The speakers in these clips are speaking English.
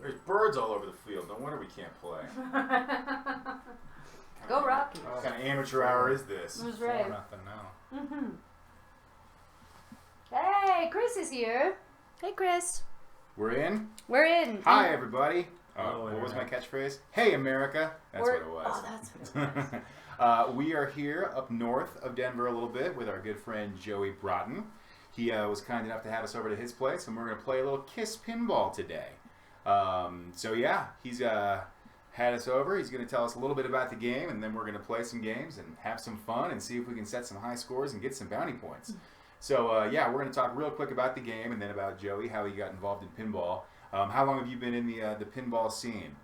There's birds all over the field. No wonder we can't play. Go Rockies. What kind of amateur hour is this? That's right. 4-0 now. Mm-hmm. Hey, Chris is here. Hey, Chris. We're in? We're in. Hi, everybody. Hello, What was my Internet. catchphrase? Hey, America. That's what it was. Oh, that's what it was. We are here up north of Denver a little bit with our good friend Joey Broughton. He was kind enough to have us over to his place, and we're going to play a little Kiss Pinball today. So yeah, he's had us over. He's going to tell us a little bit about the game, and then we're going to play some games and have some fun and see if we can set some high scores and get some bounty points. So yeah, we're going to talk real quick about the game and then about Joey, how he got involved in pinball. How long have you been in the pinball scene?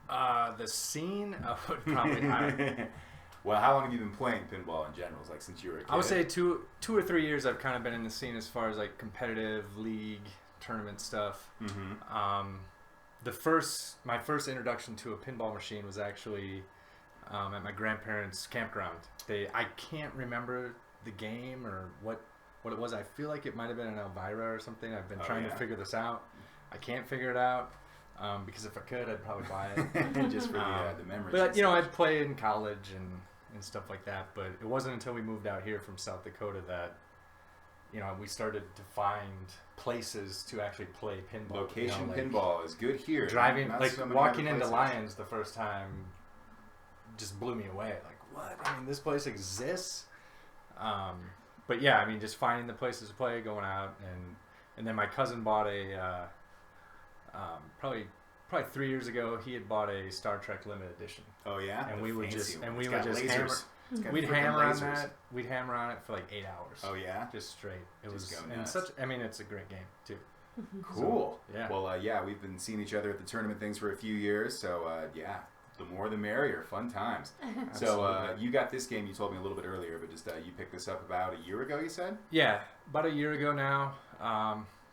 The scene would probably higher. Well, how long have you been playing pinball in general? Like since you were a kid? I would say two or 3 years. I've kind of been in the scene as far as like competitive league tournament stuff. Mm-hmm. My first introduction to a pinball machine was actually at my grandparents' campground. I can't remember the game or what it was. I feel like it might have been an Elvira or something. I've been trying to figure this out. I can't figure it out because if I could, I'd probably buy it just for the memories. But you know, I'd play in college and stuff like that. But it wasn't until we moved out here from South Dakota that we started to find places to actually play pinball. Location pinball is good here. Driving, Not like so many walking other into places. Lions the first time, just blew me away. Like, what? I mean, this place exists. But yeah, I mean, just finding the places to play, going out, and then my cousin bought a probably 3 years ago. He had bought a Star Trek limited edition. Oh yeah, and we would just hammer. We'd hammer on that. We'd hammer on it for like 8 hours. Oh yeah, just straight. It just was go and nuts. I mean, it's a great game too. Cool. So, yeah. Well, yeah, we've been seeing each other at the tournament things for a few years, so yeah, the more the merrier. Fun times. So you got this game. You told me a little bit earlier, but just you picked this up about a year ago. You said? Yeah, about a year ago now,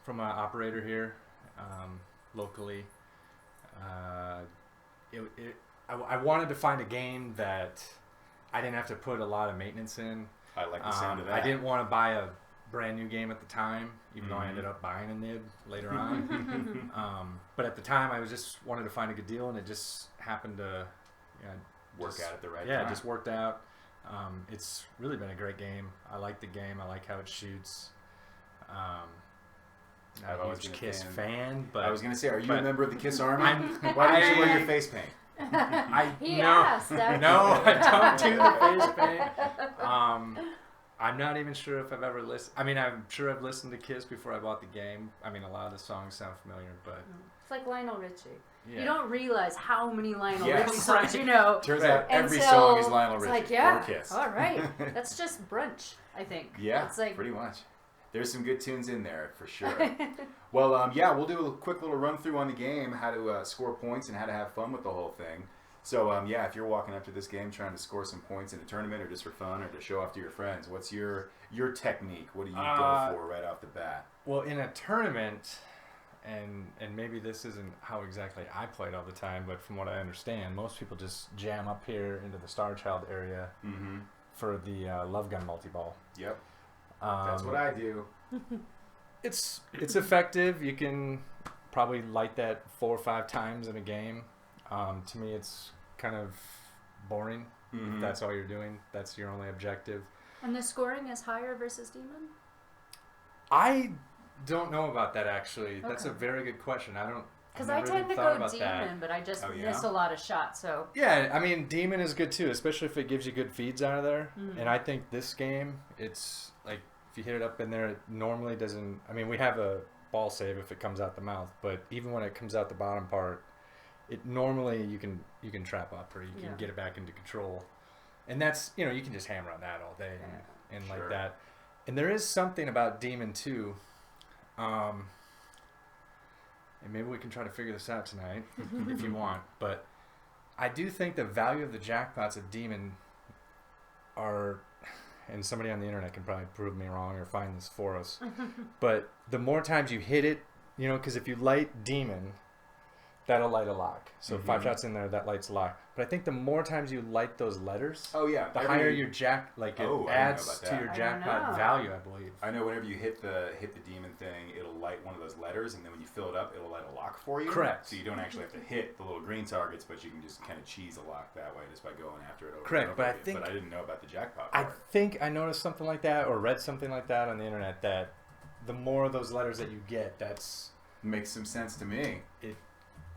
from an operator here, locally. I wanted to find a game that I didn't have to put a lot of maintenance in. I like the sound of that. I didn't want to buy a brand new game at the time, even though I ended up buying a nib later on. But at the time, I just wanted to find a good deal, and it just happened to work out at the right time. Yeah, it just worked out. It's really been a great game. I like the game. I like how it shoots. I've a always huge been a Kiss fan. fan, but I was going to say, are you a member of the Kiss Army? Why don't you wear your face paint? He asked. No, I don't do the face paint. I'm not even sure if I've ever listened. I mean, I'm sure I've listened to Kiss before I bought the game. I mean, a lot of the songs sound familiar, but it's like Lionel Richie. Yeah. You don't realize how many Lionel Yes. Richie songs you know. Turns out every until song is Lionel Richie it's like, yeah, or Kiss. all right. That's just brunch, I think. Yeah, it's like, pretty much. There's some good tunes in there for sure. Well, yeah, we'll do a quick little run through on the game, how to score points and how to have fun with the whole thing. So, yeah, if you're walking up to this game trying to score some points in a tournament or just for fun or to show off to your friends, what's your technique? What do you go for right off the bat? Well, in a tournament, and maybe this isn't how exactly I played all the time, but from what I understand, most people just jam up here into the Star Child area for the Love Gun multi-ball. Yep. That's what I do. It's effective. You can probably light that 4 or 5 times in a game. To me, it's kind of boring. If that's all you're doing, that's your only objective. And the scoring is higher versus Demon? I don't know about that, actually. Okay. That's a very good question. Because I tend to go Demon, but I just miss a lot of shots. So yeah, I mean, Demon is good too, especially if it gives you good feeds out of there. And I think this game, it's like if you hit it up in there, it normally doesn't. I mean, we have a ball save if it comes out the mouth, but even when it comes out the bottom part, it normally you can trap up or you can get it back into control, and that's you can just hammer on that all day and like that. And there is something about Demon too. And maybe we can try to figure this out tonight if you want. But I do think the value of the jackpots of Demon are, and somebody on the internet can probably prove me wrong or find this for us, but the more times you hit it, because if you light Demon, that'll light a lock. So 5 shots in there, that lights a lock. But I think the more times you light those letters, the higher your jack, like it adds to your jackpot value, I believe. I know whenever you hit the demon thing, it'll light one of those letters, and then when you fill it up, it'll light a lock for you. Correct. So you don't actually have to hit the little green targets, but you can just kind of cheese a lock that way just by going after it over Correct, and over but again. I didn't know about the jackpot part. I think I noticed something like that, or read something like that on the internet, that the more of those letters that you get, that's... Makes some sense to me. It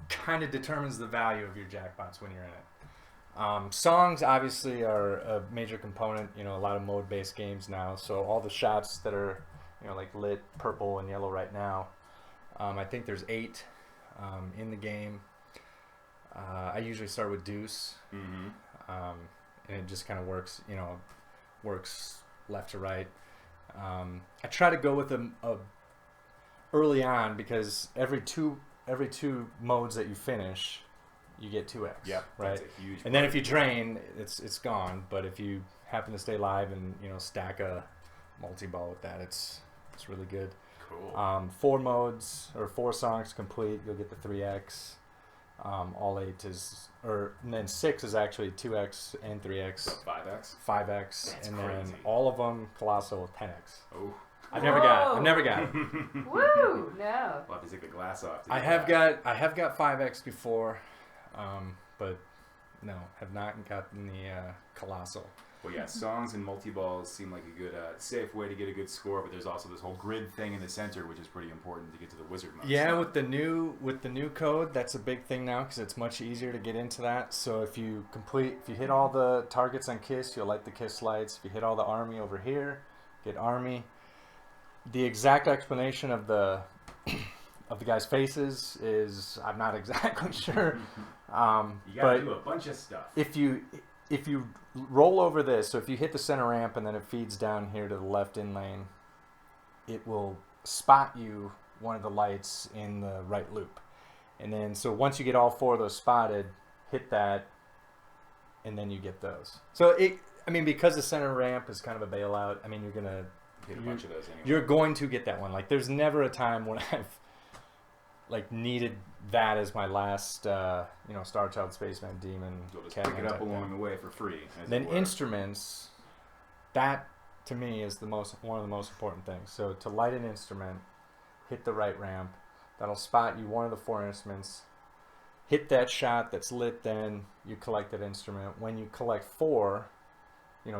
kind of determines the value of your jackpots when you're in it. Songs obviously are a major component. You know, a lot of mode-based games now. So all the shots that are, you know, like lit purple and yellow right now. I think there's 8 in the game. I usually start with deuce, and it just kind of works. You know, works left to right. I try to go with a early on, because every two modes that you finish, you get 2x. Yeah, right. That's a huge. And then if you drain, it's gone. But if you happen to stay alive and stack a multi-ball with that, it's really good. Cool. 4 modes or 4 songs complete, you'll get the 3x. All 8 is, and then 6 is actually 2x and 3x. So 5x. 5x, That's and crazy. then all of them colossal with 10x. Oh. I've never got it. Woo! No. We'll have to take the glass off. I have got 5x before, but no, have not gotten the colossal. Well, yeah, songs and multi-balls seem like a good, safe way to get a good score. But there's also this whole grid thing in the center, which is pretty important to get to the wizard mode. Yeah, so. with the new code, that's a big thing now, because it's much easier to get into that. So if you hit all the targets on Kiss, you'll light the Kiss lights. If you hit all the army over here, get army. The exact explanation of the guys' faces is, I'm not exactly sure. You gotta do a bunch of stuff. If you roll over this, so if you hit the center ramp and then it feeds down here to the left in lane, it will spot you one of the lights in the right loop. And then, so once you get all 4 of those spotted, hit that, and then you get those. So because the center ramp is kind of a bailout, you're gonna hit a bunch of those anyway. You're going to get that one. Like, there's never a time when I've needed that as my last, Star Child, Spaceman, Demon. You'll just pick it up along the way for free. Then instruments, that to me is one of the most important things. So to light an instrument, hit the right ramp. That'll spot you one of the 4 instruments. Hit that shot that's lit. Then you collect that instrument. When you collect 4,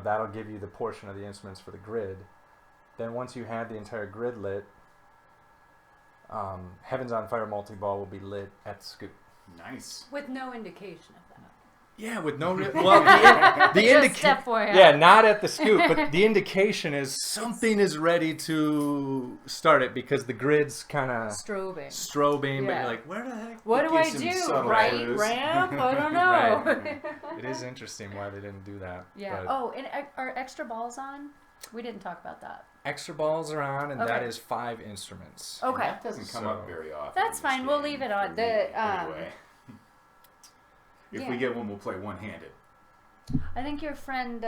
that'll give you the portion of the instruments for the grid. Then once you have the entire grid lit, Heaven's on Fire multi-ball will be lit at the scoop. Nice. With no indication of that. Yeah, with no... the indication... Yeah, not at the scoop, but the indication is something is ready to start it, because the grid's kind of... Strobing, but you're like, where the heck... What do I do? Right ramp? I don't know. Right. It is interesting why they didn't do that. Yeah. And are extra balls on? We didn't talk about that. Extra balls are on, and that is 5 instruments. Okay. And that doesn't come up very often. That's fine. We'll leave it on. Anyway. If we get one, we'll play one-handed. I think your friend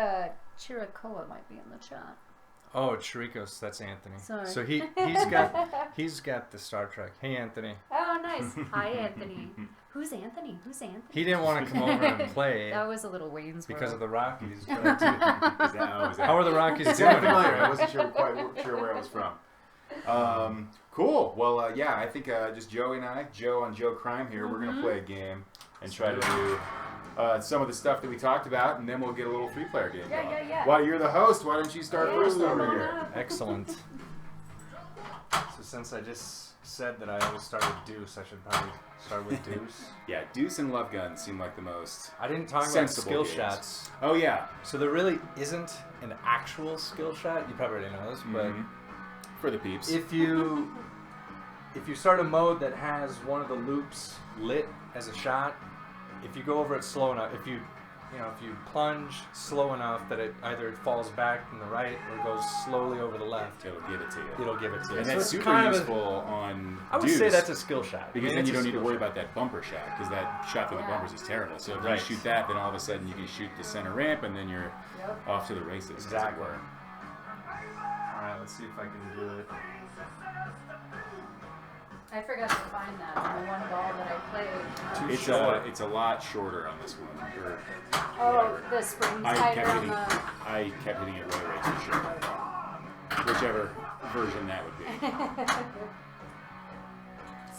Chirakoa might be in the chat. Oh, Chiricos, that's Anthony. Sorry. So he's got the Star Trek. Hey, Anthony. Oh, nice. Hi, Anthony. Who's Anthony? He didn't want to come over and play. That was a little Wayne's because World. of the Rockies. How are the Rockies doing? Familiar. I wasn't quite sure where it was from. Cool. Well, I think just Joey and I, Joe on Joe Crime here, we're going to play a game and try to do some of the stuff that we talked about, and then we'll get a little 3-player game going. Yeah. Well, you're the host. Why don't you start first over here? Excellent. So since I just said that I always start with deuce, I should probably start with deuce. Yeah, deuce and love gun seem like the most I didn't talk about skill shots. Oh, yeah. So there really isn't an actual skill shot. You probably already know this, but for the peeps. If you start a mode that has one of the loops lit as a shot, if you go over it slow enough, if you plunge slow enough that it either falls back from the right or goes slowly over the left, it'll give it to you. And that's super useful on I would say that's a skill shot. Because then you don't need to worry about that bumper shot, because that shot through the bumpers is terrible. So if you shoot that, then all of a sudden you can shoot the center ramp, and then you're off to the races. Exactly. Alright, let's see if I can do it. I forgot to find that on the one ball that I played. It's a lot shorter on this one. Or Oh, whatever. the spring's I tighter kept on hitting. the... I kept hitting it way too short. Whichever version that would be.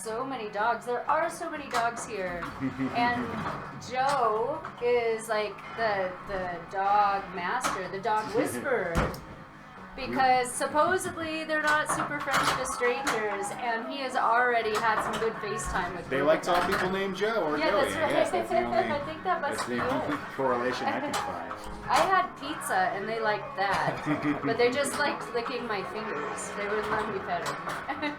So many dogs. There are so many dogs here. And Joe is like the dog master, the dog whisperer. Because supposedly they're not super friendly to strangers, and he has already had some good FaceTime with They both like of to all them. people named Joe or Yeah, Joey. that's I right. guess that's the only, I think that that's must be the only it. correlation I can find. I had pizza, and they liked that. But they just liked licking my fingers. They wouldn't let me pet them.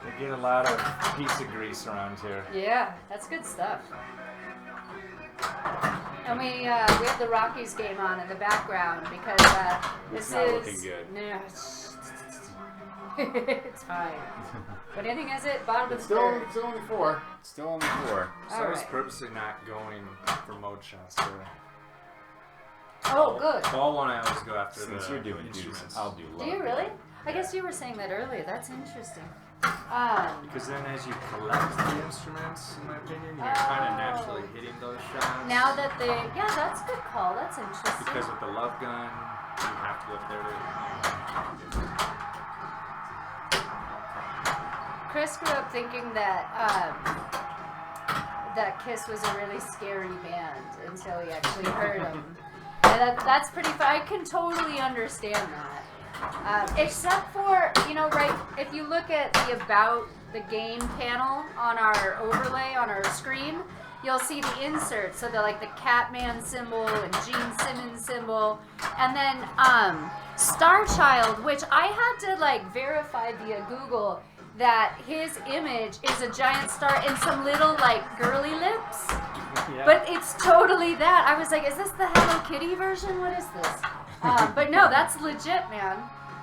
They get a lot of pizza grease around here. Yeah, that's good stuff. And we have the Rockies game on in the background because this It's not is looking good. No, it's fine. What inning is it? Bottom of It's the still, third. it's still only 4. It's still only 4. So All I was right. purposely not going for mode shots there. Oh, good. Ball one I always go after Since the you're doing instruments. dudes, I'll do Do you love. really? I guess you were saying that earlier. That's interesting. Because then as you collect the instruments, in my opinion, you're kind of naturally hitting those shots. Now that they, yeah, that's a good call. That's interesting. Because with the love gun, you have to go up there to... Chris grew up thinking that that Kiss was a really scary band until he actually heard them. And that's pretty fun. I can totally understand that. Except for, right, if you look at the About the Game panel on our overlay on our screen, you'll see the inserts. So they're like the Catman symbol and Gene Simmons symbol. And then Starchild, which I had to verify via Google that his image is a giant star and some little girly lips. Yeah. But it's totally that. I was like, is this the Hello Kitty version? What is this? But no, that's legit, man.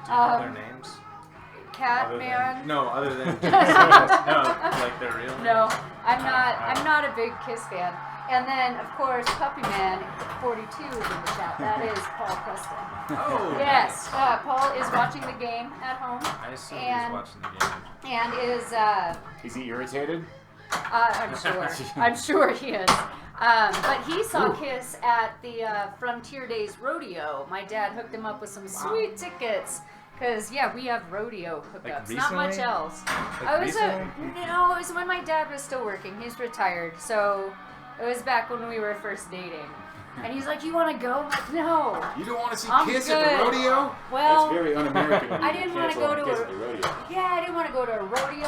Do you know their names? Catman. No, other than no, like they're real. No, I'm not a big Kiss fan. And then, of course, Puppy Man 42 is in the chat. That is Paul Preston. Oh, Yes, Paul is watching the game at home. I assume And- he's watching the game. And Is he irritated? I'm sure. I'm sure he is. But he saw Kiss at the Frontier Days Rodeo. My dad hooked him up with some sweet tickets. Because, yeah, we have rodeo hookups. Not much recently? else. Like No, it was when my dad was still working. He's retired. So it was back when we were first dating. And he's like, you want to go? I'm like, no. You don't want to see I'm Kiss at the good. rodeo? Well, That's very un-American. of you I didn't wanna cancel go to Kiss a- at the rodeo. Yeah, I didn't want to go to a rodeo.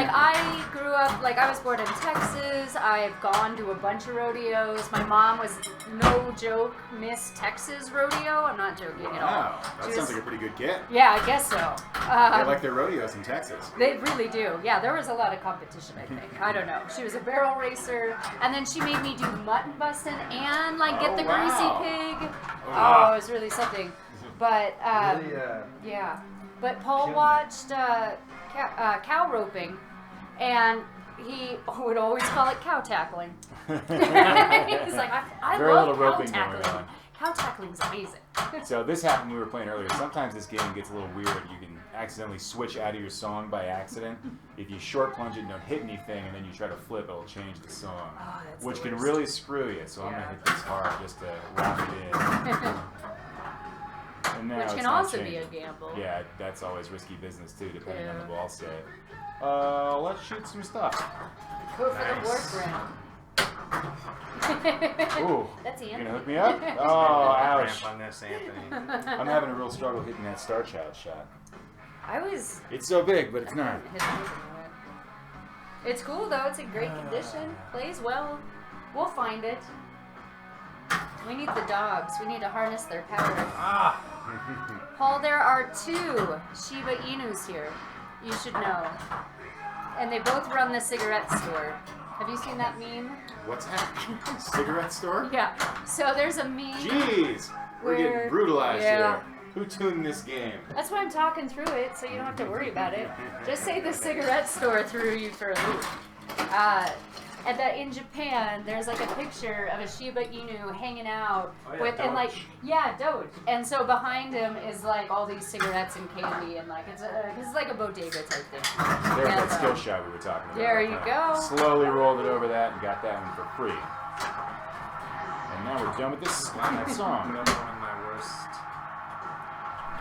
I grew up, I was born in Texas. I've gone to a bunch of rodeos. My mom was, no joke, Miss Texas Rodeo. I'm not joking at all. Wow, that She sounds was- like a pretty good kid. Yeah, I guess so. They like their rodeos in Texas. They really do. Yeah, there was a lot of competition, I think. I don't know. She was a barrel racer, and then she made me do mutton busting and, get the wow. greasy pig. Wow. Oh, it was really something. But, Really, yeah. But Paul Killing it. watched cow roping, and he would always call it cow tackling. He's like, I Very love little cow roping going tackling. on. Cow tackling's amazing. So this happened when we were playing earlier. Sometimes this game gets a little weird. You can accidentally switch out of your song by accident. If you short plunge it and don't hit anything, and then you try to flip, it'll change the song, Oh, that's which the can worst. really screw you. So I'm Yeah. gonna hit this hard just to lock it in. And now Which it's can not also be a changing. gamble. Yeah, that's always risky business too, depending on Yeah. the ball set. Let's shoot some stuff. Go for the Nice. work round. Ooh, That's you Anthony. gonna hook me up? Oh, ouch! Cramp on this, Anthony. I'm having a real struggle hitting that Star Child shot. I was. It's so big, but it's not. It's cool though. It's in great condition. Plays well. We'll find it. We need the dogs. We need to harness their power. Ah! Paul, there are 2 Shiba Inus here. You should know. And they both run the cigarette store. Have you seen that meme? What's that? Cigarette store? Yeah. So there's a meme. Jeez, we're Where- getting brutalized yeah. here. Who tuned this game? That's why I'm talking through it, so you don't have to worry about it. Just say the cigarette store threw you for a loop. and that in Japan there's like a picture of a Shiba Inu hanging out with and like Doge, and so behind him is like all these cigarettes and candy and like it's like a bodega type thing. There's that skill shot we were talking about. There you go. Slowly rolled it over that and got that one for free. And now we're done with this that song. Another one of my worst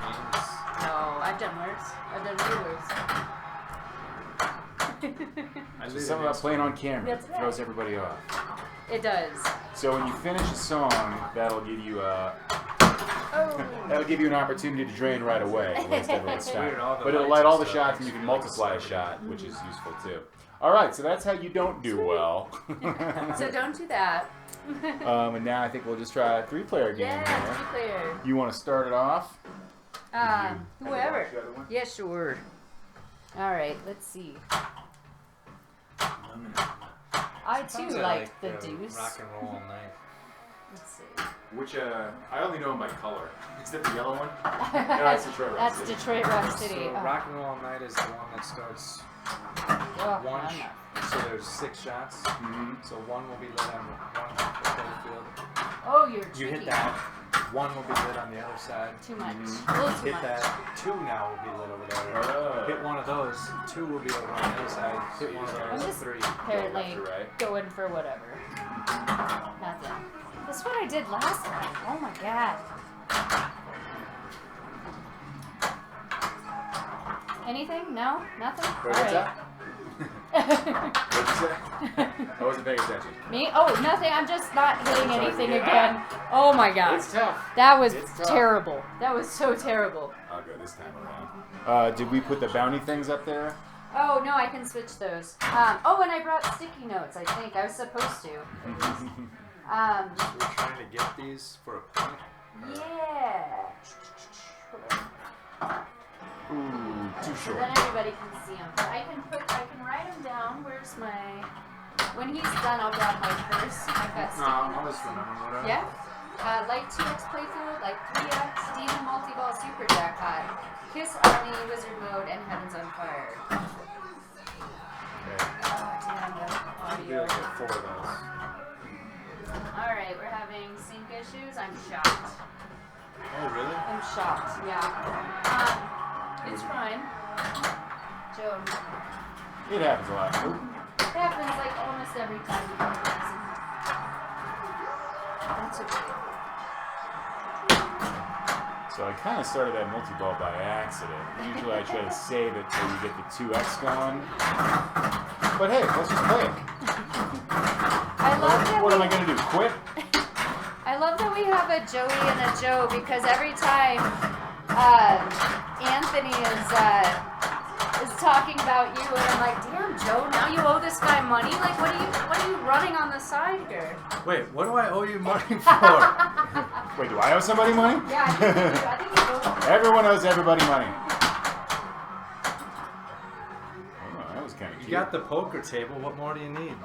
games. No, I've done worse. I've done way worse. There's something about playing on camera. That's It throws everybody off. It does. So when you finish a song, that'll give you that'll give you an opportunity to drain right away. But it'll light all the shots, and you can multiply a shot, which is useful too. All right, so that's how you don't do well. So don't do that. And now I think we'll just try a 3-player game. Yeah, here. 3-player. You want to start it off? Whoever. Yeah, sure. All right, let's see. I too like the deuce. Rock and roll all night. Let's see. Which I only know them by color. Is that the yellow one? No, that's Detroit Rock That's City. Detroit Rock City. So rock and roll all night is the one that starts one. So there's 6 shots. So one will be lit on one field. Oh, you're You cheeky. hit that. One will be lit on the other side. Too much. A little too Hit much. that. 2 now will be lit over there. Oh. Hit one of those. 2 will be over on the other side. Hit one of I'm those. just 3. apparently Left to right. going for whatever. Nothing. That's what I did last time. Oh my god. Anything? No? Nothing? Wait, what's that? What'd you say? I wasn't paying attention. Me? Oh, nothing. I'm just not hitting Sorry. anything again. Oh my god. It's tough. That was It's tough. terrible. That was so terrible. I'll go this time around. Did we put the bounty things up there? Oh, no, I can switch those. Oh, and I brought sticky notes, I think. I was supposed to. We're trying to get these for a point. Yeah. Ooh, too So short. then everybody can see them. But I can write them down. Where's my... When he's done, I'll grab my purse. I've got sticky I'll notes. just remember whatever. Yeah. Like 2x playthrough, like 3x, Demon Multi-Ball Super Jackpot, Kiss Army, Wizard Mode, and Heaven's on Fire. Okay. Damn, the Be audio. able to get 4 of those. Alright, we're having sync issues. I'm shocked. Oh, really? I'm shocked, yeah. It's fine. Joe, It happens a lot. Ooh. it happens like almost every time we come to this. That's okay. So I kind of started that multi-ball by accident. Usually I try to save it till you get the 2x going. But hey, let's just play it. I love that What am I going to do, quit? I love that we have a Joey and a Joe because every time Anthony is talking about you and I'm like, damn Joe, now you owe this guy money? Like what are you running on the side here? Wait, what do I owe you money for? Wait, do I owe somebody money? Yeah, I think you do. I think you do. Everyone owes everybody money. Oh, that was kind of cute. You got the poker table. What more do you need?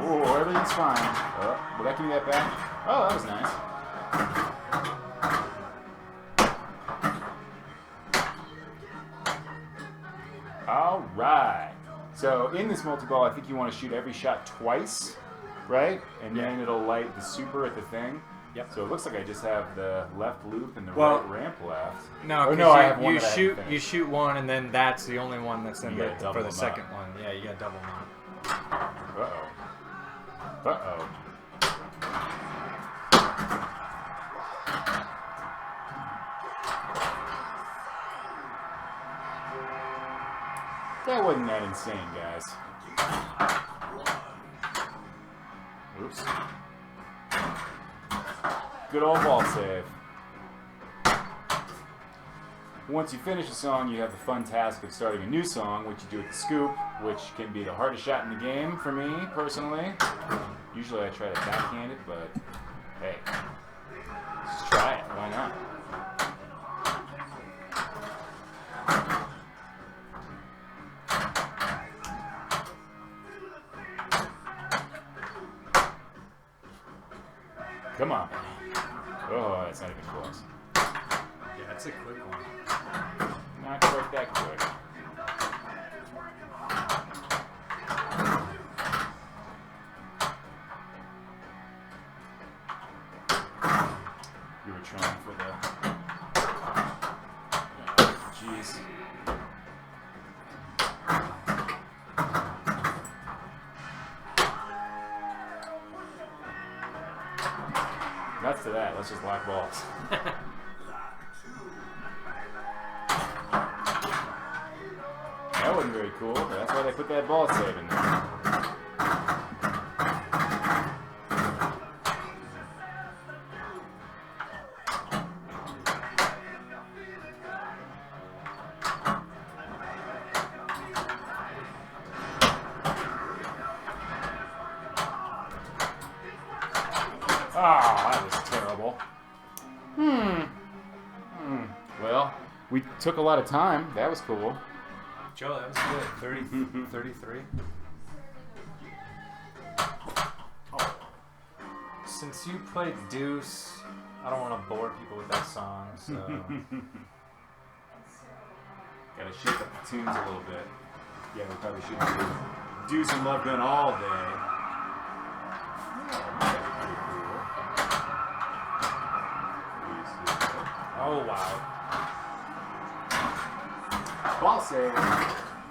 Oh, everything's fine. Oh, will that give me that back? Oh, that was nice. All right. So in this multi-ball, I think you want to shoot every shot twice, right? And then it'll light the super at the thing. Yep. So it looks like I just have the left loop and the Well, right ramp left. No, Oh, no, I have one you that I haven't shoot finished. you shoot one, and then that's the only one that's in You the, gotta double for the them second up. one. Yeah, you got double them. Uh-oh. Uh-oh. That wasn't that insane, guys. Oops. Good old ball save. Once you finish a song, you have the fun task of starting a new song, which you do with the scoop, which can be the hardest shot in the game for me, personally. Usually I try to backhand it, but hey, just try it. Why not? not even close. Yeah, that's a quick one. Not quite that quick. You were trying for the... Jeez. Nuts to that. Let's just lock balls. That wasn't very cool, but that's why they put that ball save in there. Ah, that was terrible. Well, we took a lot of time. That was cool. Joe, that was good. 33. Oh. Since you played Deuce, I don't want to bore people with that song, so... Gotta shake up the tunes a little bit. Yeah, we probably should do Deuce and Love Gun all day. Oh, wow. Ball save.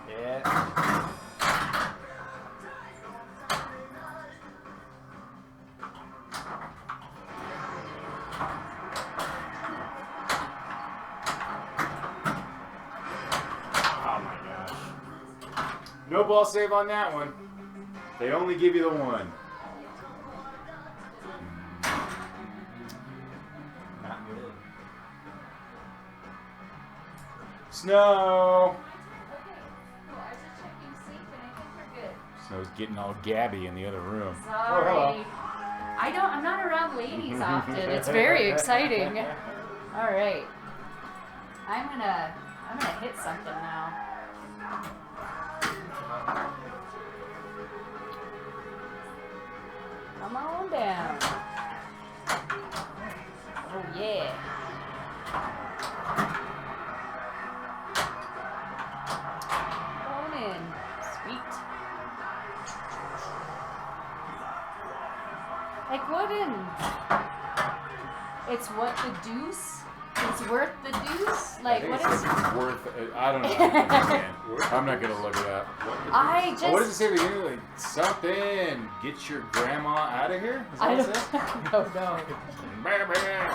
Yeah. Oh my gosh. No ball save on that one. They only give you the one. Not good. Snow. I was just checking sync and I think we're good. Snow's getting all gabby in the other room. Sorry. hello. I'm not around ladies often. It's very exciting. All right. I'm gonna hit something now. Come on down. Oh yeah. Come on in. Sweet. Like what in? It's what the deuce? It's worth the deuce? Like what is? It's worth it. I don't know. Man. I'm not gonna look it up. I just. What does it say at the beginning? Like something. Get your grandma out of here. Is that I what don't it says? know. Baby,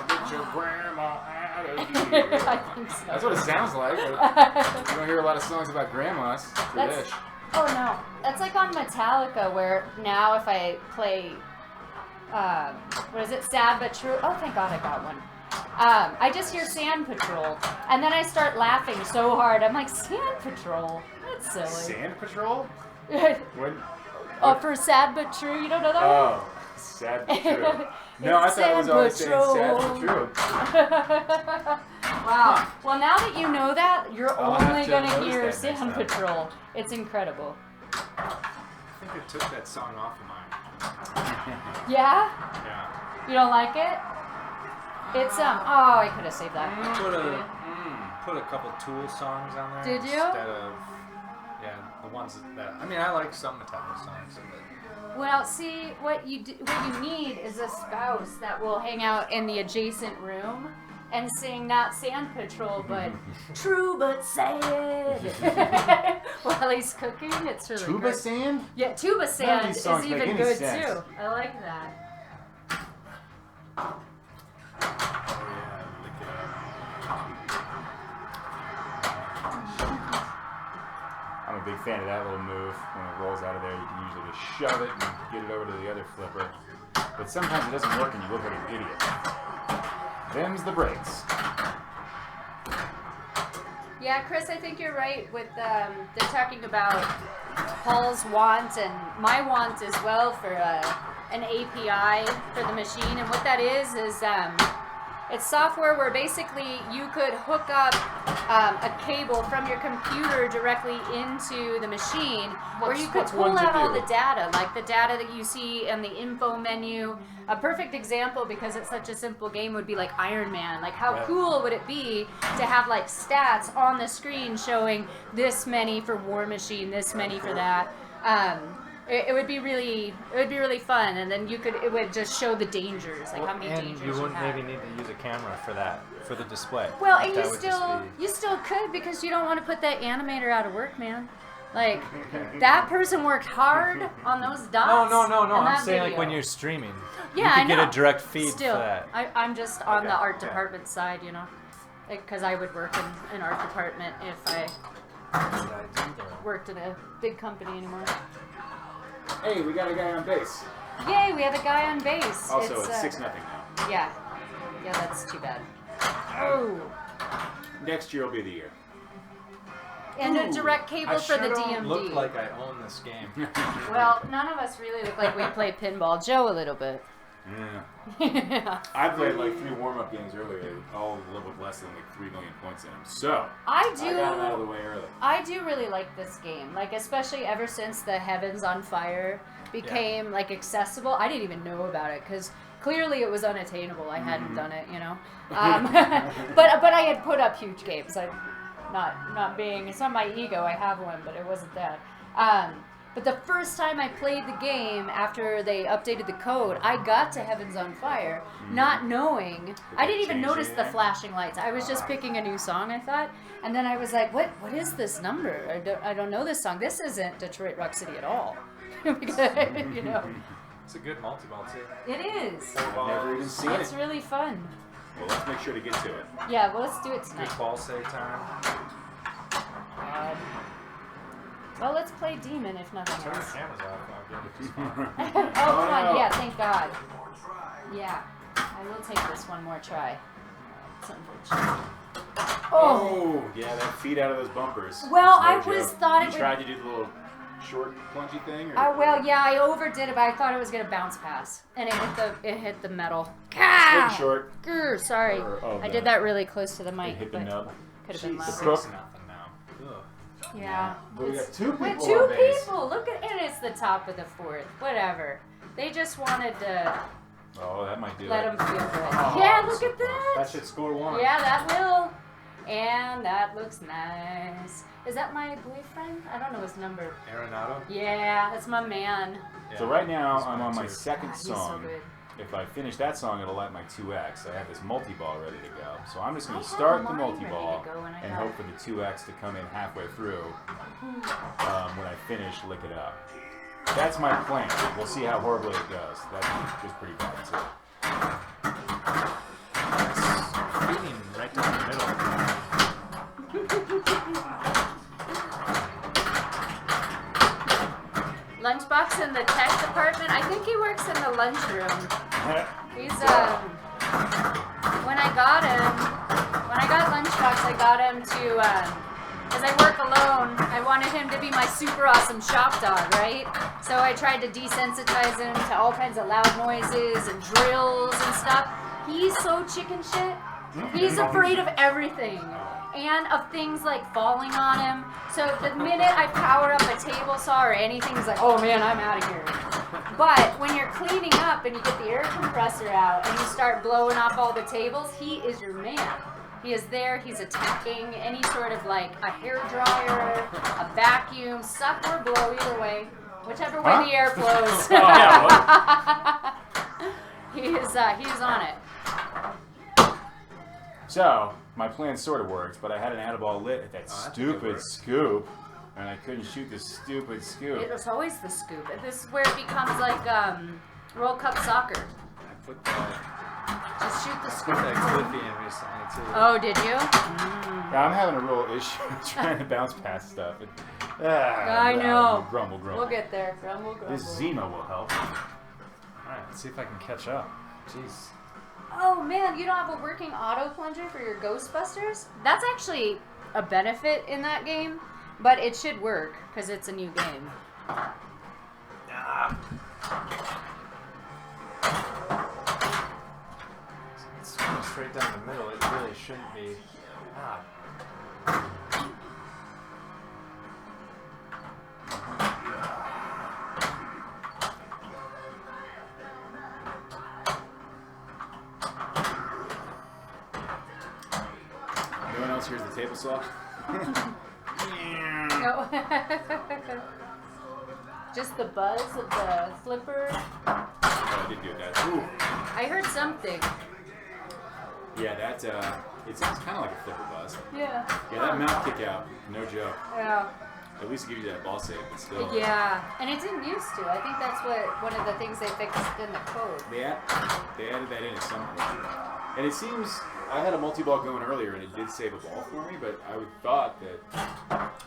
get your grandma out of I here. think so. That's what it sounds like. But you don't hear a lot of songs about grandmas. That's- Oh no, that's like on Metallica where now if I play, what is it, Sad But True? Oh, thank God I got one. I just hear Sand Patrol, and then I start laughing so hard. I'm like, Sand Patrol? That's silly. Sand Patrol? What? Oh, for Sad But True, you don't know that one? Oh, sad but true. No, I It's thought it was Sand always saying sad but Patrol. true. Wow. Well, now that you know that, you're I'll have only to gonna notice hear that next Sand time. Patrol. It's incredible. I think I took that song off of mine. Yeah? Yeah. You don't like it? It's oh, I could have saved that. Put a couple Tool songs on there. Did you? Instead of, yeah, the ones that I mean, I like some Metallica songs, but Well, see, what you need is a spouse that will hang out in the adjacent room and sing not Sand Patrol, but True But Sad. While he's cooking, it's really Tuba good. Sand? Yeah, Tuba Sand these is songs make even any good sense. too. I like that. oh yeah, lick it up. I'm a big fan of that little move. When it rolls out of there, you can usually just shove it and get it over to the other flipper. But sometimes it doesn't work and you look like an idiot. Them's the breaks. Yeah, Chris, I think you're right with they're talking about Paul's want and my want as well for an API for the machine, and what that is It's software where basically you could hook up a cable from your computer directly into the machine, where you could pull out all the data, like the data that you see in the info menu. A perfect example, because it's such a simple game, would be like Iron Man. Like, how cool would it be to have like stats on the screen showing this many for War Machine, this many for that. It would be really fun, and then it would just show the dangers, like how many dangers you wouldn't have. maybe need to use a camera for that, for the display. Well, and That you still could, because you don't want to put that animator out of work, man. Like, that person worked hard on those dots. No. and I'm that saying like video. when you're streaming, Yeah, you I could get know. a direct feed Still, for that. I'm just on the art Okay. department side, you know, because I would work in an art department if I worked in a big company anymore. Hey, we got a guy on base. Yay, we have a guy on base. Also, it's 6-0 now. Yeah, that's too bad. Oh, Next year will be the year. and a direct cable I for the sure don't DMD. look like I own this game. Well, none of us really look like we play pinball. Joe a little bit. Yeah. I played like 3 warm-up games earlier, all with less than like 3 million points in them. So I I got them out of the do. way early. I do really like this game. Like, especially ever since the Heavens on Fire became like accessible. I didn't even know about it because clearly it was unattainable. I hadn't done it, you know. But I had put up huge games. It's not my ego. I have one, but it wasn't that. But the first time I played the game after they updated the code, I got to Heavens on Fire, not knowing. I didn't even notice the flashing lights. I was just picking a new song, I thought, and then I was like, "What is this number? I don't know this song. This isn't Detroit Rock City at all." You know, It's a good multi-ball too. it is. I've never even seen It's it. really fun. Well, let's make sure to get to it. Yeah, well, let's do it Good tonight. ball save time. Well, let's play Demon if nothing Turn the else. cameras off. I'll give it to you. Oh, come on. no. Yeah, thank God. Yeah, I will take this one more try. It's unfortunate. Oh! Yeah, that feed out of those bumpers. Well, It's no I joke. thought it You would- tried to do the little short plungy thing? Or? Well, yeah, I overdid it, but I thought it was gonna bounce pass, and it hit the metal. Swing short. Grr, sorry, Oh, I did that really close to the It mic, hit the but nub. could have been Jeez. louder. The crook. 6-0 now. Ugh. Yeah. But we got 2 people With 2 on base. people, look at, and it's the top of the 4th. Whatever. They just wanted to Oh, that might do let it. them feel good. Oh, Yeah, that's look so at close. that. That should score 1. Yeah, that will. And that looks nice. Is that my boyfriend? I don't know his number. Arenado? Yeah, that's my man. So right now, He's I'm fun on my too. second God, he's so song. good. If I finish that song, it'll light my 2X. I have this multi-ball ready to go. So I'm just I going to have start the mine ready to multi-ball go, and I and got- hope for the 2X to come in halfway through. When I finish, lick it up. That's my plan. We'll see how horribly it goes. That's just pretty bad too. Feeding right down the middle. Lunchbox in the tech department. I think he works in the lunchroom. He's when I got Lunchbox, I got him to as I work alone, I wanted him to be my super awesome shop dog, right? So I tried to desensitize him to all kinds of loud noises and drills and stuff. He's so chicken shit. He's afraid of everything. And of things like falling on him. So the minute I power up a table saw or anything, he's like, oh man, I'm out of here. But when you're cleaning up and you get the air compressor out and you start blowing off all the tables, he is your man. He is there, he's attacking any sort of like a hair dryer, a vacuum, suck or blow, either way. Whichever way the air flows. He's on it. So my plan sort of worked, but I had an Adaball lit at that that's a good stupid work. scoop, and I couldn't shoot the stupid scoop. It was always the scoop. This is where it becomes like World Cup soccer. I put that, Just shoot the I scoop. put that Cliffy in recently too. Oh, did you? Yeah, I'm having a real issue trying to bounce past stuff. I know. Grumble. We'll get there. Grumble. This Zima will help. Alright, let's see if I can catch up. Jeez. Oh man, you don't have a working auto plunger for your Ghostbusters? That's actually a benefit in that game, but it should work because it's a new game. It's almost straight down the middle. It really shouldn't be. Ah. Anyone else hears the table saw? No. Just the buzz of the flipper. Oh, I did good, guys. Ooh. I heard something. Yeah, that, it sounds kind of like a flipper buzz. Yeah. Yeah, that mount kick out, no joke. Yeah. At least it gives you that ball save, but still. Yeah, and it didn't used to. I think that's one of the things they fixed in the code. They added that in at some point. And it seems, I had a multi-ball going earlier and it did save a ball for me, but I would thought that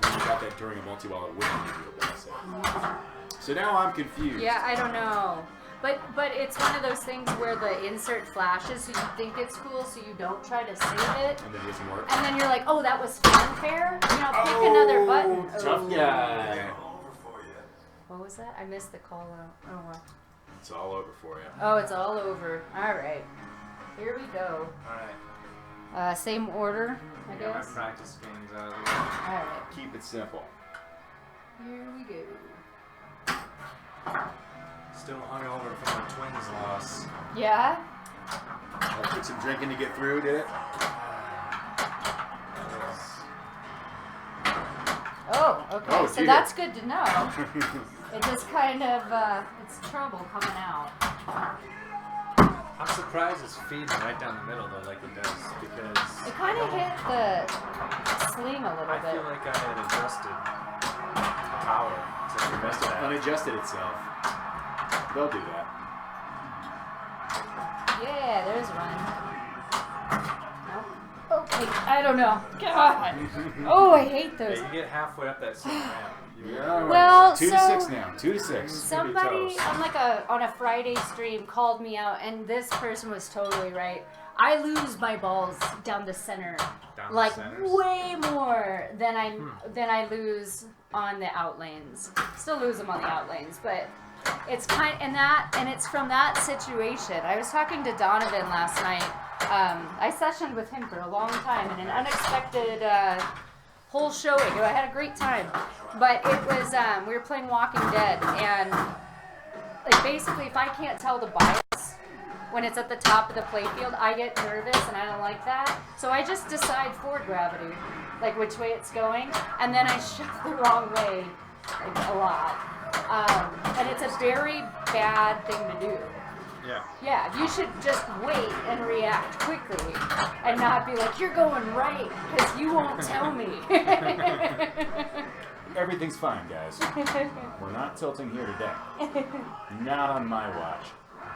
when you got that during a multi-ball, it wouldn't give you a ball save. So now I'm confused. Yeah, I don't know. But it's one of those things where the insert flashes, so you think it's cool, so you don't try to save it. And then it doesn't work. And then you're like, oh, that was fanfare? You know, pick another button. Tough guy. What was that? I missed the call out. Oh, well. It's all over for you. Oh, it's all over. All right. Here we go. Alright. Same order, I Get my guess. practice games out of the way. All right. Keep it simple. Here we go. Still hungover from the Twins loss. Yeah? That took some drinking to get through, did it? Oh, okay. Oh, So dear. that's good to know. It just kind of, it's trouble coming out. I'm surprised it's feeding right down the middle though, like it does, because It kind of hit the sling a little I bit. feel like I had adjusted power to the rest of that. Unadjusted itself. They'll do that. Yeah, there's one. Nope. Okay, I don't know. God. Oh, I hate those. Yeah, you get halfway up that same ramp. Yeah, Well, 2 to so- 6 now. 2 to 6. Somebody on a Friday stream called me out, and this person was totally right. I lose my balls down the center, Down like the centers. way more than I lose on the out lanes. Still lose them on the out lanes, but it's and it's from that situation. I was talking to Donovan last night. I sessioned with him for a long time in an unexpected whole showing. I had a great time, but it was we were playing Walking Dead, and like basically if I can't tell the bias when it's at the top of the playfield, I get nervous and I don't like that. So I just decide forward gravity, like which way it's going, and then I shove the wrong way like, a lot. And it's a very bad thing to do. Yeah. Yeah, you should just wait and react quickly and not be like, you're going right, because you won't tell me. Everything's fine, guys. We're not tilting here today. Not on my watch.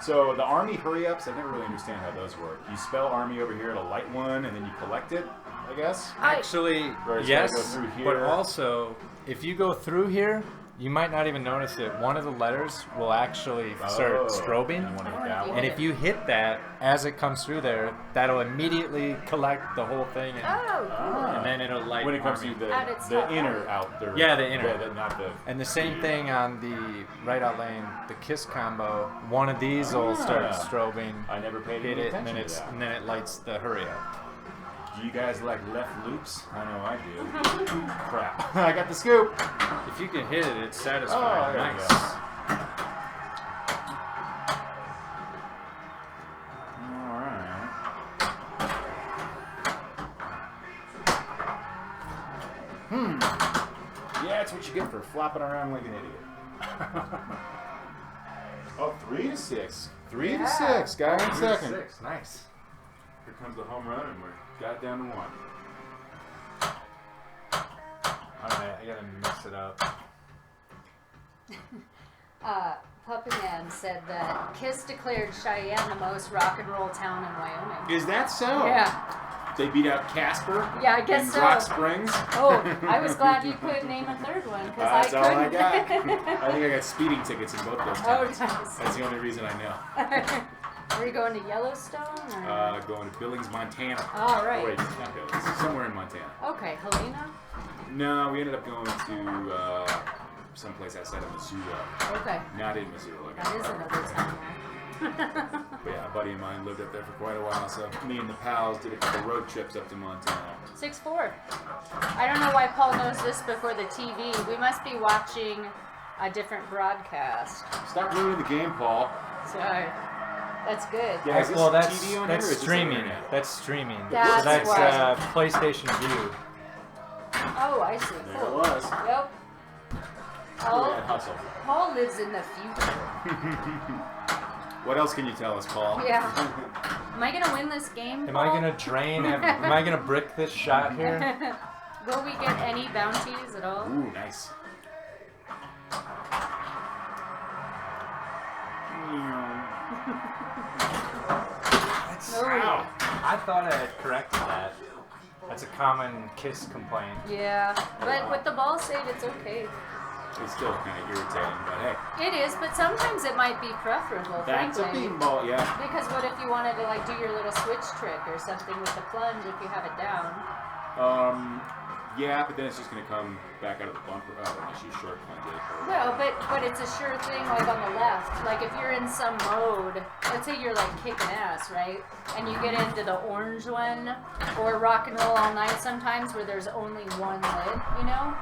So the Army hurry-ups, I never really understand how those work. You spell Army over here at a light one, and then you collect it, I guess? Actually, Or it's yes, gotta go through but here. also, if you go through here, you might not even notice it. One of the letters will actually start strobing. You wanna hit that one? And if you hit that as it comes through there, that'll immediately collect the whole thing, and, Ah. and then it'll light When it comes Army. to At its the top. inner out. Yeah, the inner. Not the... And the same thing on the right out lane, the kiss combo. One of these will start strobing. I never paid Hit any it, and attention then to that. and then it lights the hurry up. Do you guys like left loops? I know I do. Crap. I got the scoop. If you can hit it, it's satisfying. Oh, there you Nice. go. Alright. Yeah, that's what you get for flopping around like an idiot. Oh, 3 to 6. 3 to 6. Guy in second. 6. Nice. Here comes the home run, and we're got down to 1. Alright, I gotta mix it up. Puppy Man said that Kiss declared Cheyenne the most rock and roll town in Wyoming. Is that so? Yeah. They beat out Casper. Yeah, I guess and so. Rock Springs. Oh, I was glad you could name a third one, because That's I all I couldn't. got. I think I got speeding tickets in both those Oh, towns. nice. That's the only reason I know. Were you going to Yellowstone? Or? Going to Billings, Montana. All right. Wait, not Billings. Somewhere in Montana. Okay, Helena? No, we ended up going to someplace outside of Missoula. Okay. Not in Missoula. That is another town. But yeah, a buddy of mine lived up there for quite a while, so me and the pals did a couple road trips up to Montana. 6'4". I don't know why Paul knows this before the TV. We must be watching a different broadcast. Stop ruining the game, Paul. Sorry. That's good. Yeah, is this Well, that's TV on that's here, or is this streaming. internet? That's streaming. That's so that's why. PlayStation View. Oh, I see. There it Cool. was. Yep. Look at that hustle. Paul lives in the future. What else can you tell us, Paul? Yeah. Am I gonna win this game? Am I gonna drain? Am I gonna brick this shot here? Will we get any bounties at all? Ooh, nice. Oh. I thought I had corrected that. That's a common Kiss complaint. Yeah, but with the ball save, it's okay. It's still kind of irritating, but hey. It is, but sometimes it might be preferable, That's a frankly. pinball, yeah. Because what if you wanted to like do your little switch trick or something with the plunge if you have it down? Yeah, but then it's just going to come back out of the bumper. Oh, unless you short plunge it. Well, but it's a sure thing like on the left. Like if you're in some mode, let's say you're like kicking ass, right? And you get into the orange one or rock and roll all night sometimes where there's only one lid, you know?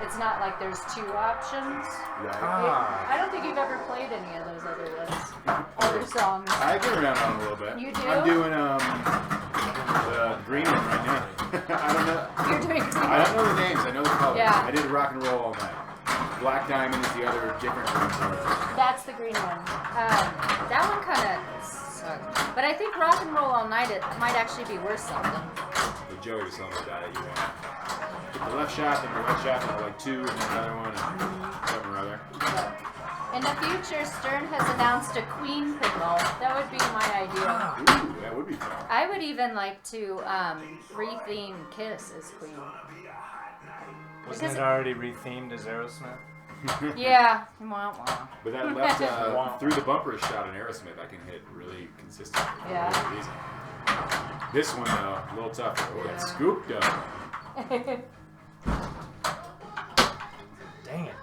It's not like there's two options. Right. I don't think you've ever played any of those other ones, other songs. I've been around on a little bit. You do? I'm doing the green one right now. I don't know. You're doing I don't know the names. I know the colors. Yeah. I did rock and roll all night. Black Diamond is the other different one. That's the green one. That one kind of sucked. But I think rock and roll all night, it might actually be worth something. But Joey was telling me about it. You want the left shot, then the right shot, then like two, and then another one, and something or other. But in the future, Stern has announced a Queen pinball. That would be my idea. Ooh, that would be fun. I would even like to retheme Kiss as Queen. Wasn't it already rethemed as Aerosmith? Yeah. Wah, wah. But that left through the bumper shot in Aerosmith, I can hit really consistently. Yeah. Really easy. This one though, a little tougher. Oh, that scoop though. Dang it.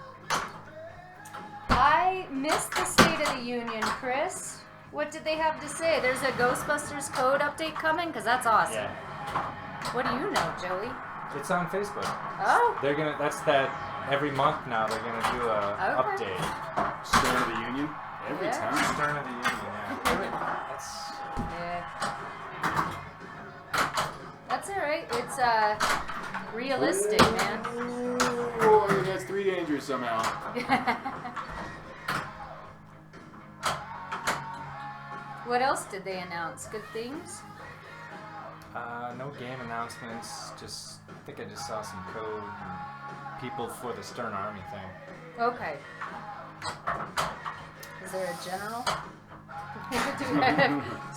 I missed the State of the Union, Chris. What did they have to say? There's a Ghostbusters code update coming? Because that's awesome. Yeah. What do you know, Joey? It's on Facebook. Oh. They're gonna. That's that. Every month now they're gonna do a Okay. update. Stern of the Union. Every Yeah. time. Stern of the Union. Yeah. That's. Yeah. That's alright. It's realistic, man. Oh, that's three dangerous somehow. What else did they announce? Good things? No game announcements. Just I think I just saw some code and people for the Stern Army thing. Okay. Is there a general?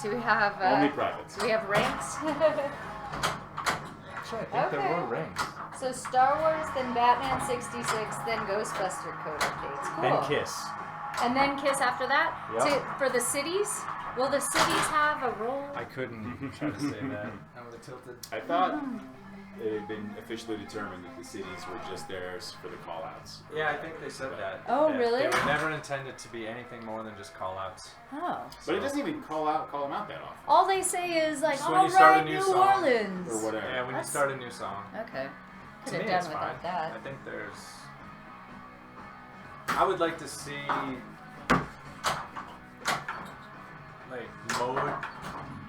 do we have Only privates. do we have ranks? Actually, I think there were rings. So Star Wars, then Batman 66, then Ghostbuster code updates. Cool. Then Kiss. And then Kiss after that? Yep. For the cities? Will the cities have a role? I couldn't try to say that. I would have tilted. I thought it had been officially determined that the cities were just theirs for the call-outs. Yeah, I think they said that. Oh, Yeah, really? They were never intended to be anything more than just call-outs. Oh. But it doesn't even call them out that often. All they say is like, Just when all you start a right, new New song. Orleans. Or whatever. Yeah, when you That's- start a new song. Okay. To Could me, have it's done fine. without that. I think there's. I would like to see like mode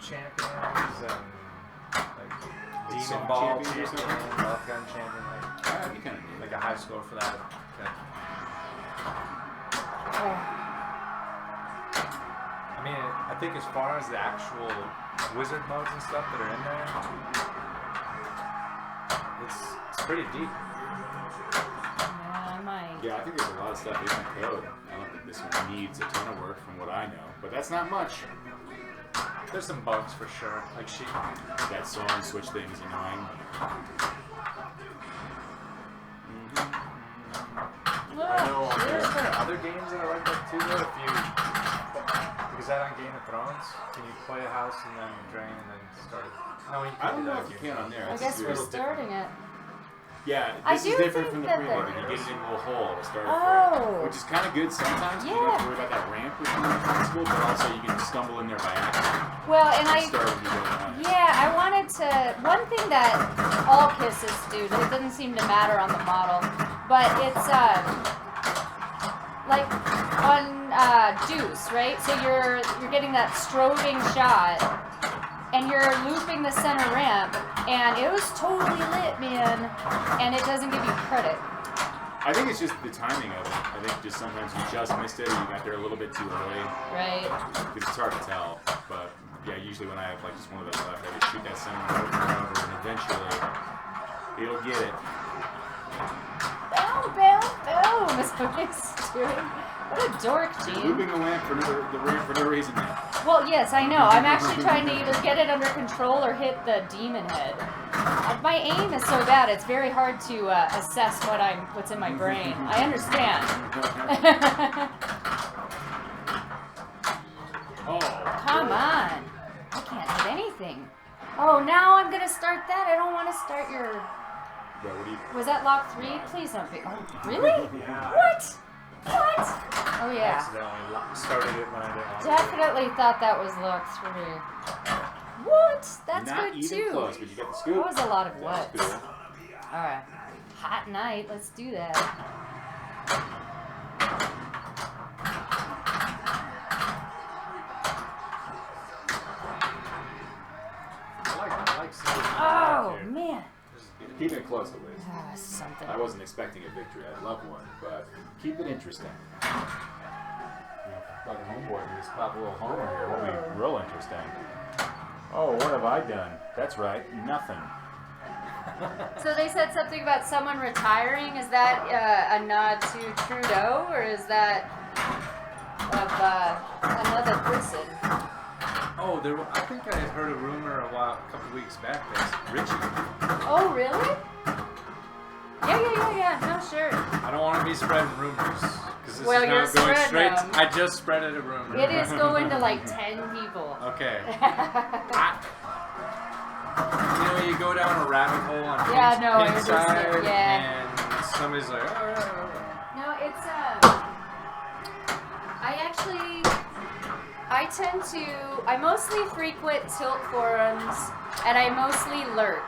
champions and like demon song ball champions or champion, something? love gun champion, That'd be kind of neat. like a high score for that. Oh. I mean, I think as far as the actual wizard modes and stuff that are in there, it's pretty deep. Yeah, I might. Yeah, I think there's a lot of stuff in the code. I don't think this one needs a ton of work from what I know. But that's not much. There's some bugs for sure. Like That song switch thing is annoying. I know there's kind of other games that are like that too. Though, if you, because that on Game of Thrones, can you play a house and then drain and then start? No, you I can don't do know that if you Game can of on there. I It's guess just we're weird. starting it. Yeah, I this is do different think from the that pre-load. there You get is. it in a little hole to start Oh. which is kind of good sometimes. You don't have to worry about that ramp with the school, but also you can stumble in there by accident. Well, and Start when you go down. I wanted to. One thing that all kisses do, it doesn't seem to matter on the model, but it's like on Deuce, right? So you're getting that strobing shot, and you're looping the center ramp, and it was totally lit, man. And it doesn't give you credit. I think it's just the timing of it. I think just sometimes you just missed it, or you got there a little bit too early. Right. Because it's hard to tell. But yeah, usually when I have like just one of those left, I just shoot that center over and over, and eventually it'll get it. Boom, boom, boom. That's what he's doing. What a dork, You're Gene. looping the lamp for no reason. Well, yes, I know. I'm actually trying to either get it under control or hit the demon head. My aim is so bad; it's very hard to assess what's in my brain. I understand. Oh, Come on! I can't hit anything. Oh, now I'm gonna start that. I don't want to start your. Bro, what do you? Was that lock 3? Please don't be. Oh, really? Yeah. What? What? Oh yeah. Accidentally started it when I didn't want to. Definitely thought that was lock 3. What? That's Not good even too. close, but you got the scoop. That was a lot of That's whats. cool. Alright. Hot night. Let's do that. I like seeing it Oh, back here. man. Keep it close at least. Ah, something. I wasn't expecting a victory. I'd love one, but keep it interesting. Fucking homeboy, we just pop a little homer here. Won't be real interesting. Oh, what have I done? That's right, nothing. So they said something about someone retiring. Is that a nod to Trudeau, or is that of another person? Oh, I think I had heard a rumor a couple weeks back that Richie. Oh, really? Yeah. No, sure. I don't want to be spreading rumors because this Well, is you're now going spreading straight. them. I just spreaded a rumor. It is going to like 10 people. Okay. You go down a rabbit hole on Yeah, no, I inside, understand, yeah. and somebody's like, oh. No, it's I mostly frequent tilt forums, and I mostly lurk.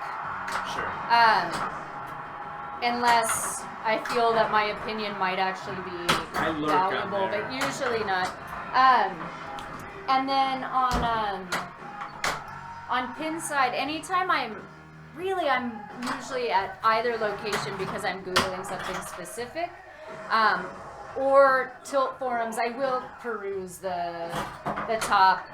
Sure. Unless I feel that my opinion might actually be I lurk on valuable, there. but usually not. And then on Pinside, anytime I'm usually at either location because I'm Googling something specific. Or tilt forums, I will peruse the top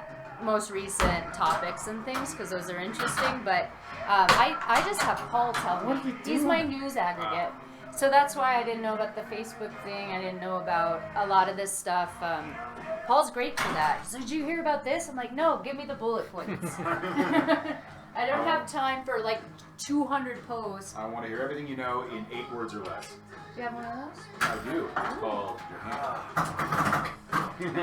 most recent topics and things because those are interesting. But I just have Paul tell me. He's my news aggregate, so that's why I didn't know about the Facebook thing. I didn't know about a lot of this stuff. Paul's great for that. He's like, "Did you hear about this?" I'm like, "No, give me the bullet points." I don't have time for like 200 posts. I want to hear everything you know in 8 words or less. Do you have one of those? I do. It's called your hand. I'm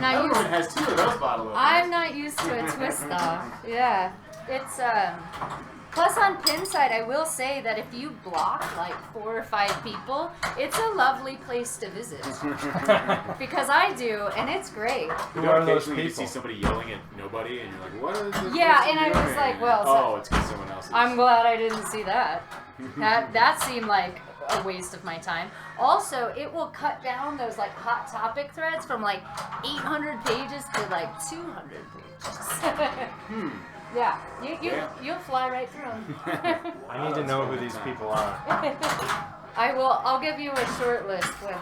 not Everyone used. has 2 of those bottle openers. I'm not used to a twist off. Yeah, it's Plus on Pinside, I will say that if you block like 4 or 5 people, it's a lovely place to visit. Because I do, and it's great. Who are those occasionally you people? see somebody yelling at nobody, and you're like, what is this? Yeah, person and I was doing? like, well, oh, it's because someone else is. I'm glad I didn't see that. That seemed like a waste of my time. Also, it will cut down those like hot topic threads from like 800 pages to like 200 pages. Yeah, you'll fly right through them. I need to know who these people are. I will. I'll give you a short list when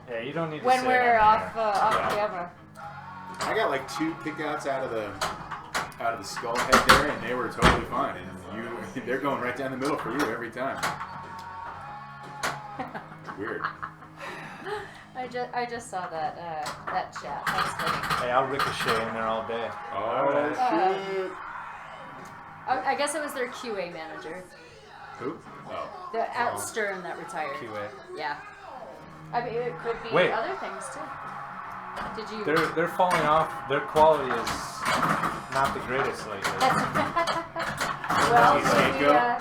Yeah, you don't need to when say we're it on off there. camera. I got like 2 kickouts out of the skull head there, and they were totally fine. And they're going right down the middle for you every time. Weird. I just saw that chat. That's funny. Hey, I'll ricochet in there all day. Oh, shit. I guess it was their QA manager, Who? Oh. the at Stern that retired. QA. Yeah. I mean, it could be Wait. other things too. Did you? They're falling off. Their quality is not the greatest lately. Well, Cheesecake maybe, go?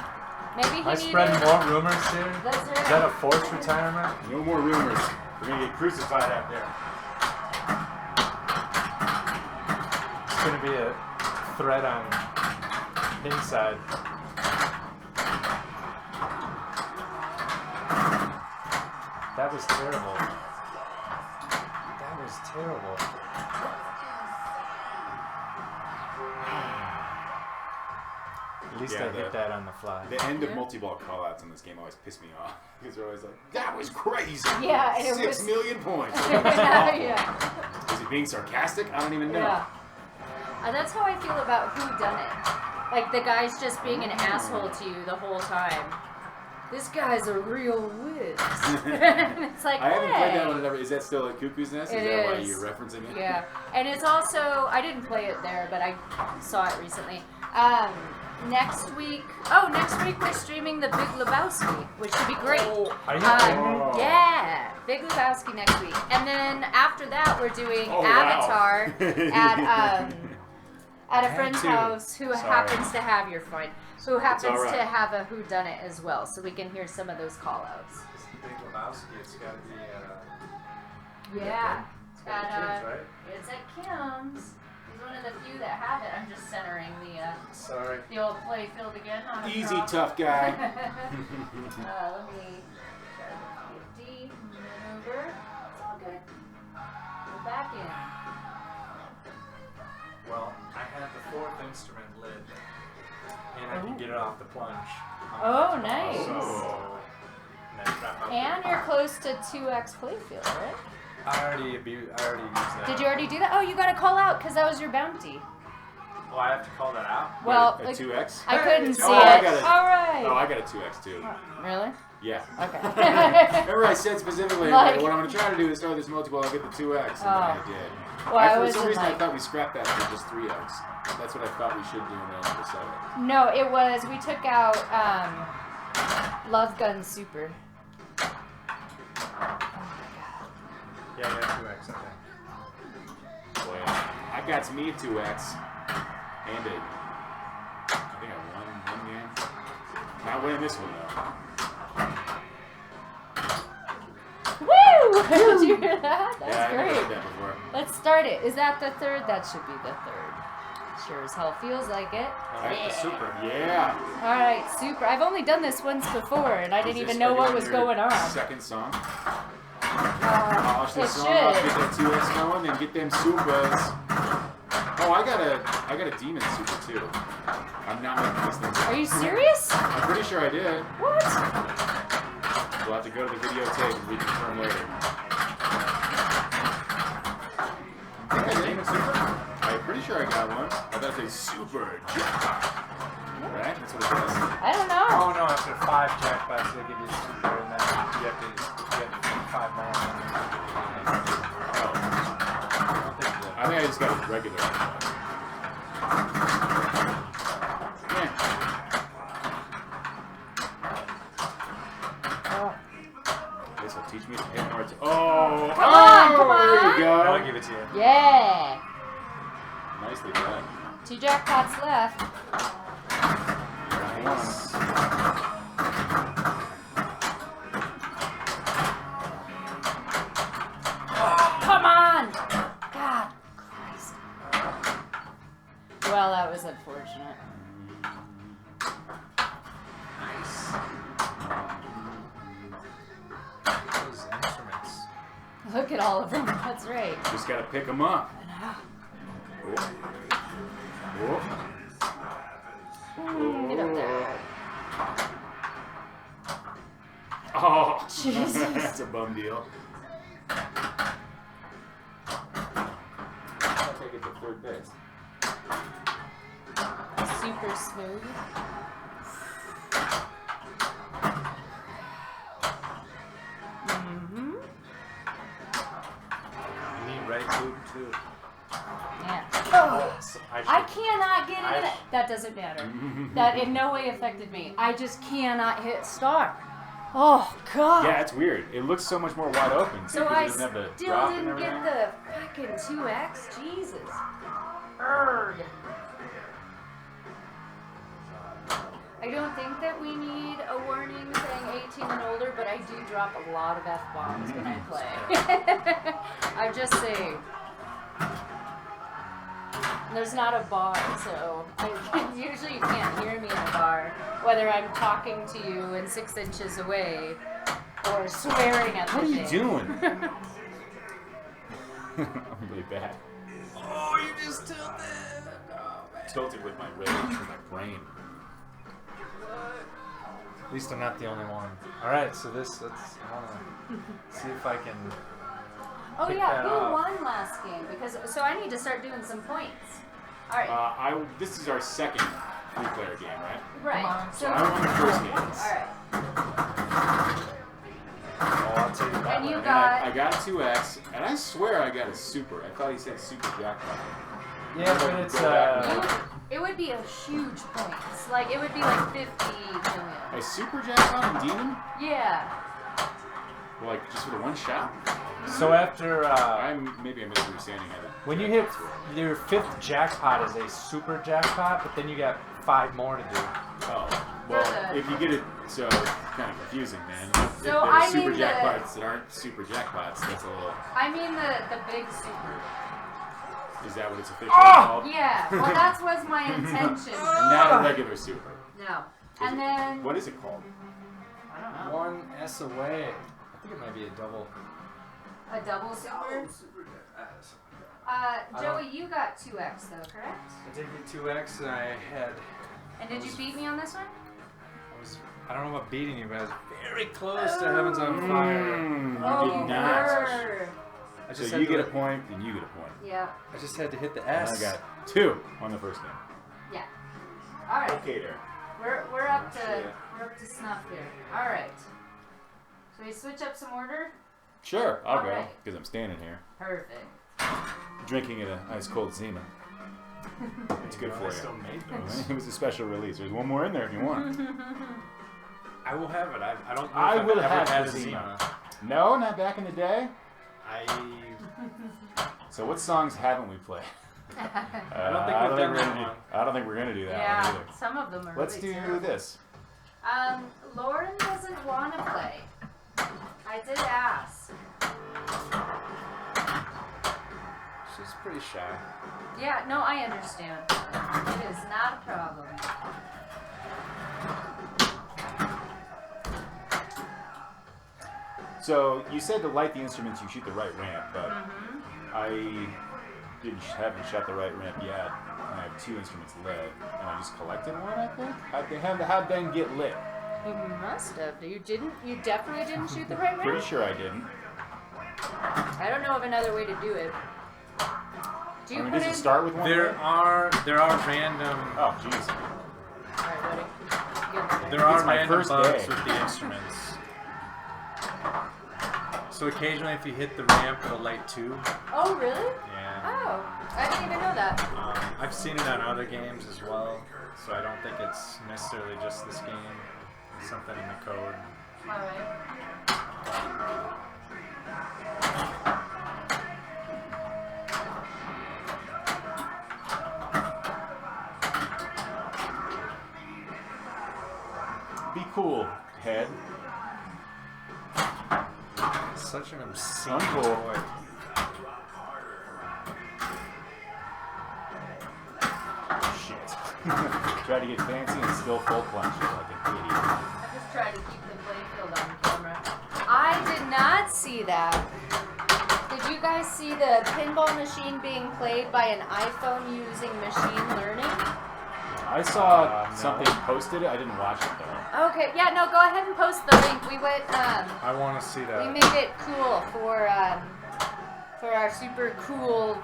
Maybe he Am I needed. spreading more rumors here? That's Is right. that a forced retirement? No more rumors. We're gonna get crucified out there. It's gonna be a thread on inside. That was terrible. That was terrible. At least Yeah, I hit that on the fly. The end of multi-ball callouts on this game always piss me off because they're always like, "That was crazy." Yeah, and it 6 was- million points. Yeah. Is he being sarcastic? I don't even know. Yeah. That's how I feel about Who Done It. Like the guy's just being an asshole to you the whole time. This guy's a real whiz. It's like, I haven't hey. played that one ever. Is that still at Cuckoo's Nest? Is It that why is. you're referencing it? Yeah, and it's also, I didn't play it there, but I saw it recently. Next week we're streaming The Big Lebowski, which should be great. Are you kidding me? Yeah, Big Lebowski next week. And then after that we're doing Oh, wow. Avatar at a friend's too. house who Sorry. happens to have your fine, who happens all right. to have a whodunit as well, so we can hear some of those call outs. It's the Big Lebowski. It's got to be Yeah. it's got kids, right? It's at Kim's. He's one of the few that have it. I'm just centering Sorry. the old play field again. Not a Easy, problem. tough guy. Let me try to D maneuver. It's all good. Go back in. Well, I have the fourth instrument lid, and I can get it off the plunge. Oh, nice. So, next round I'll And you're close to 2x playfield, right? I already used that. Did you already do that? Oh, you got to call out because that was your bounty. Oh, I have to call that out? Well, a like, 2x? I couldn't see Oh, I it. got it. All right. Oh, I got a 2x too. Really? Yeah. Okay. Remember I said specifically, Like- what I'm going to try to do is throw this multiple, I'll get the 2x, and then I did. Well, I For was some in reason, I like, thought we scrapped that for just 3x. That's what I thought we should do, and then I decided. no, it was, we took out Love Gun Super. Yeah, 2x, I think. Boy, I got me a 2x, and I think I won one game. Not winning this one, though. Woo! Did you hear that? That's Yeah, I never great. heard that before. Let's start it. Is that the third? That should be the third. Sure as hell feels like it. Alright, the super. Yeah. Alright, super. I've only done this once before and I didn't even know what was going on. Second song. It The song off, get should. that 2x going, then get them supers. Oh, I got a demon super too. I'm not making this thing. Are you serious? I'm pretty sure I did. What? We'll have to go to the videotape and reconfirm later. I think I did. I'm pretty sure I got one. I thought it said super jackpot. Right? That's what it says. I don't know. Oh no, after 5 jackpots, they give you super, and then you have to get 5 more. Oh. I think I just got a regular. Yeah. This will teach me to hit more. Oh! Come on, come There on. you go. I'll give it to you. Yeah. Nicely done. 2 jackpots left. Nice. Come on! God Christ. Well, that was unfortunate. Nice. Those instruments. Look at all of them. That's right. Just gotta pick them up. Oh. Get up there. Oh, Jesus. that's a bum deal. I'll take it to third base. Super smooth. Mm-hmm. You need right tube too. Yeah. Oh, So I cannot get I it. That doesn't matter. That in no way affected me. I just cannot hit star. Oh, God. Yeah, it's weird. It looks so much more wide open. too, So 'cause I it doesn't have the still drop and didn't everything. get the fucking 2x. Jesus. Erg. I I don't think that we need a warning saying 18 and older, but I do drop a lot of F-bombs when I play. I'm just saying. There's not a bar, so usually you can't hear me in a bar, whether I'm talking to you and 6 inches away or swearing at the What are you thing. doing? I'm really bad. Oh, you just tilted. Tilted with my rage and my brain. At least I'm not the only one. All right, so I want to see if I can. Oh pick yeah, that who up. won last game? So I need to start doing some points. All right. This is our second 3-player game, right? Right. So I won the first game. all right. Oh, I'll tell you that. And you one. got- I got a 2X, and I swear I got a super. I thought he said super jackpot. Yeah, but it's It would be a huge points. Like it would be like 50 million. A super jackpot in Demon? Yeah. Well, like just with a one shot? so after Maybe I'm misunderstanding it. when you hit your 5th jackpot is a super jackpot, but then you got 5 more to do. Oh, well, if you get it, so it's kind of confusing, man. If So there I are super mean jackpots that aren't super jackpots, that's a little. I mean the big super. Is that what it's officially called? Yeah. Well, that was my intention. Not a regular super. No. And then What is it called? I don't know. 1 S away. I think it might be a double. A double super. Joey, you got 2x though, correct? I did get 2X and I had. And did you beat me on this one? I don't know about beating you, but I was very close to Heaven's on Fire. You did not. were. I just So had you to, get a point, and you get a point. Yeah. I just had to hit the And S. I got 2 on the first game. Yeah. All right. Okay, there. We're up to snuff here. All right. So we switch up some order. Sure, I'll go, Alright. because I'm standing here. Perfect. Drinking an ice cold Zima. It's good for I still you. made those. It was a special release. There's one more in there if you want. I will have it. I don't know if I I've will ever have had the a Zima. Zima. No, not back in the day. I So what songs haven't we played? I don't think we've done that one. I don't think we're gonna do that one Yeah. either. Some of them are. Let's really do terrible. this. Lauren doesn't want to play. I did ask. She's pretty shy. Yeah, no, I understand. It is not a problem. So you said to light the instruments, you shoot the right ramp, but I haven't shot the right ramp yet, and I have 2 instruments lit, and I just collected one. I think. How'd Ben get lit? You must have. You didn't. You definitely didn't shoot the right Pretty ramp. sure I didn't. I don't know of another way to do it. Do you put Does in? it start with one? There ramp? are random Oh, jeez. All right, buddy. Good. there are It's my random first bugs day. with the instruments. So occasionally, if you hit the ramp, it'll light 2. Oh, really? Yeah. Oh, I didn't even know that. I've seen it on other games as well, so I don't think it's necessarily just this game. It's something in the code. All right. Be cool, head. Such an obscene Uncool. toy. Shit. Try to get fancy and still full punch it like an idiot. I just tried to keep the playfield on camera. I did not see that. Did you guys see the pinball machine being played by an iPhone using machine learning? I saw No. something posted. I didn't watch it though. Okay, yeah, no, go ahead and post the link. We went, I want to see we that. made it cool for our super cool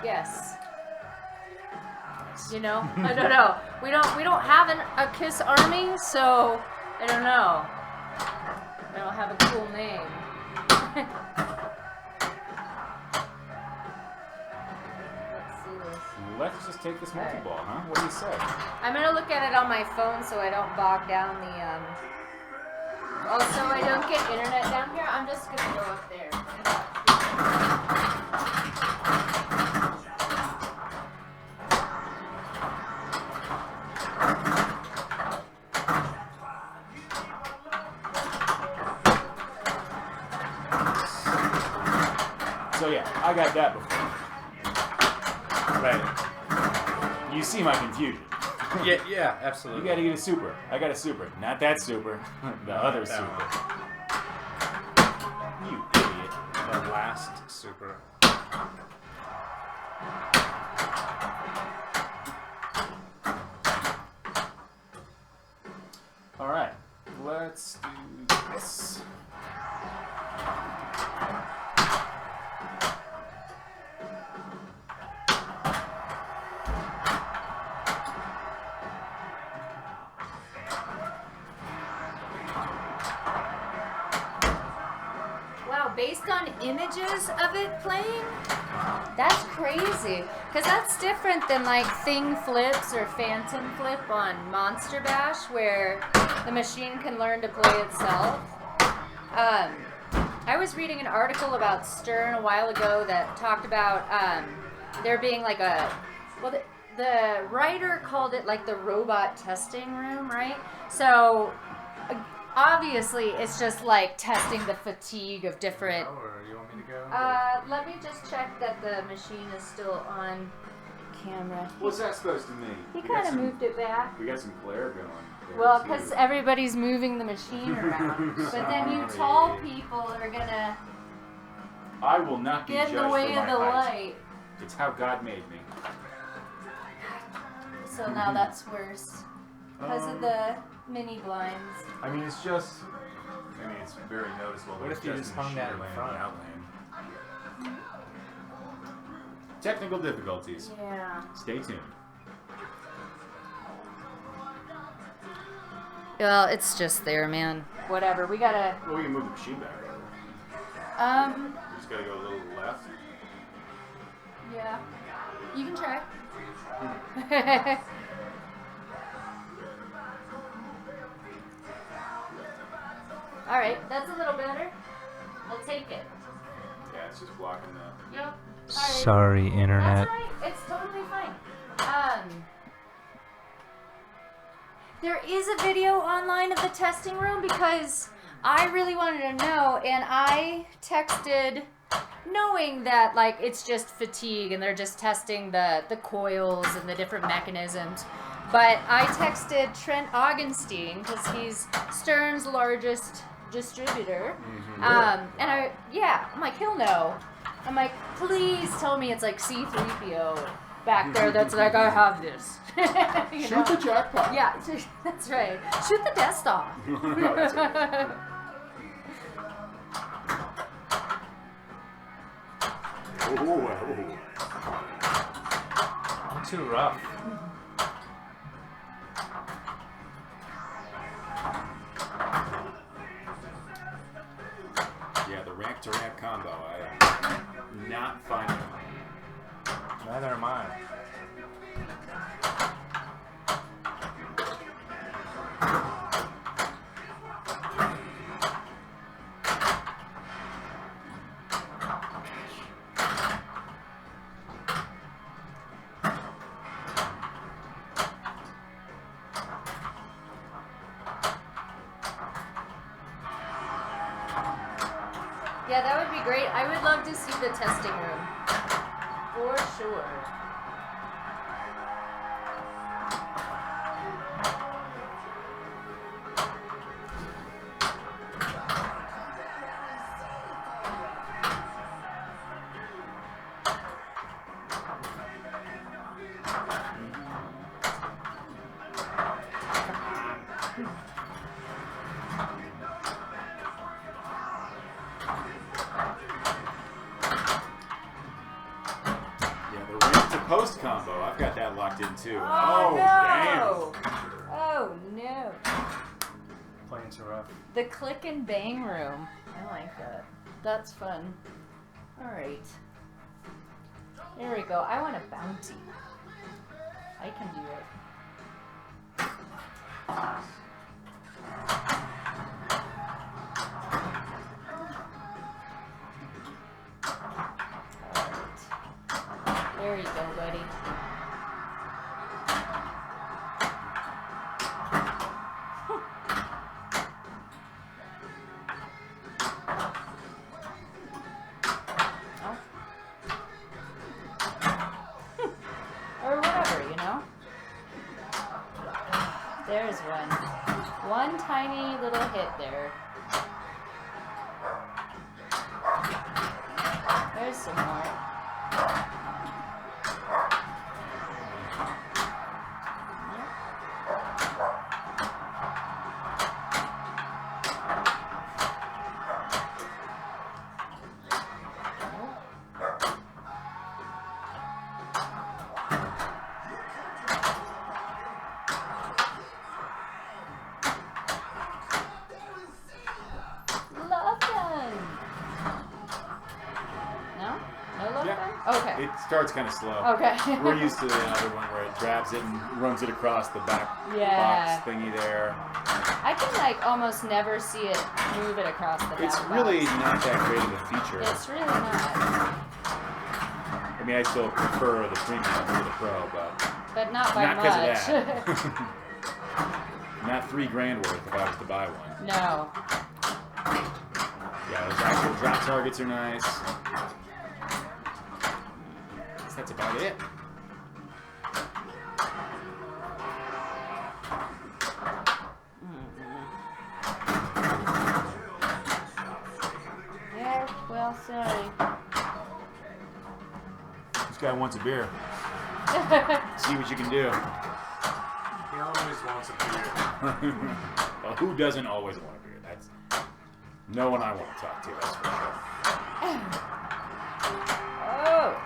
guests. You know, I don't know. We don't have a Kiss Army, so I don't know. I don't have a cool name. Let's see this. Let's just take this multi-ball, huh? What do you say? I'm gonna look at it on my phone so I don't bog down the Also, I don't get internet down here. I'm just gonna go up there. yeah, I got that before. Right. You see my confusion. Yeah, absolutely. You gotta get a super. I got a super. Not that super. The other that super. one. You idiot. The last super. Alright. Let's do this. Wow, based on images of it playing? That's crazy. Because that's different than like Thing Flips or Phantom Flip on Monster Bash, where the machine can learn to play itself. I was reading an article about Stern a while ago that talked about there being like a, well, the writer called it like the robot testing room, right? So obviously it's just like testing the fatigue of different. Or you want me to go? Let me just check that the machine is still on camera. What's that supposed to mean? He We got kind of some- moved it back. We got some glare going. there, Well, too. because everybody's moving the machine around. But then you tall people are gonna I will not be get in judged the way for of my the height. light. It's how God made me. So now that's worse. Because of the mini blinds. I mean, it's just. I mean, it's very noticeable. What if you just hung that in front? Outline. Technical difficulties. Yeah. Stay tuned. Well, it's just there, man. Whatever. We gotta. Well, we can move the machine back. We just gotta go a little left. Yeah. You can try. Alright, that's a little better. We'll take it. Yeah, it's just blocking the. Yep. Alright. Sorry, internet. That's right. It's totally fine. There is a video online of the testing room because I really wanted to know, and I texted knowing that like it's just fatigue and they're just testing the coils and the different mechanisms. But I texted Trent Augenstein because he's Stern's largest distributor. And I'm like, he'll know. I'm like, please tell me it's like C-3PO back there that's like, I have this. You Shoot know? the jackpot. Yeah, that's right. Shoot the Death Star. No, that's right. Ooh. Too rough. Yeah, the ramp to ramp combo. I am not finding it. Neither am I. Yeah, that would be great. I would love to see the testing room. For sure. Post combo, I've got that locked in too. Oh, no! Damn. Oh no. Playing too rough. The click and bang room. I like that. That's fun. Alright. There we go. I want a bounty. I can do it. Alright. There you go, buddy. Oh, There's one. One tiny little hit there. There's some more. It starts kind of slow. Okay. We're used to the other one where it grabs it and runs it across the back box thingy there. I can like almost never see it move it across the back It's really not that great of a feature. It's really not. I mean, I still prefer the premium to the pro, but not by not much. Of that. Not $3,000 worth if I was to buy one. No. Yeah, those actual drop targets are nice. That's about it. Yeah, well, sorry. This guy wants a beer. See what you can do. He always wants a beer. Well, who doesn't always want a beer? That's no one I want to talk to, that's for sure. Oh!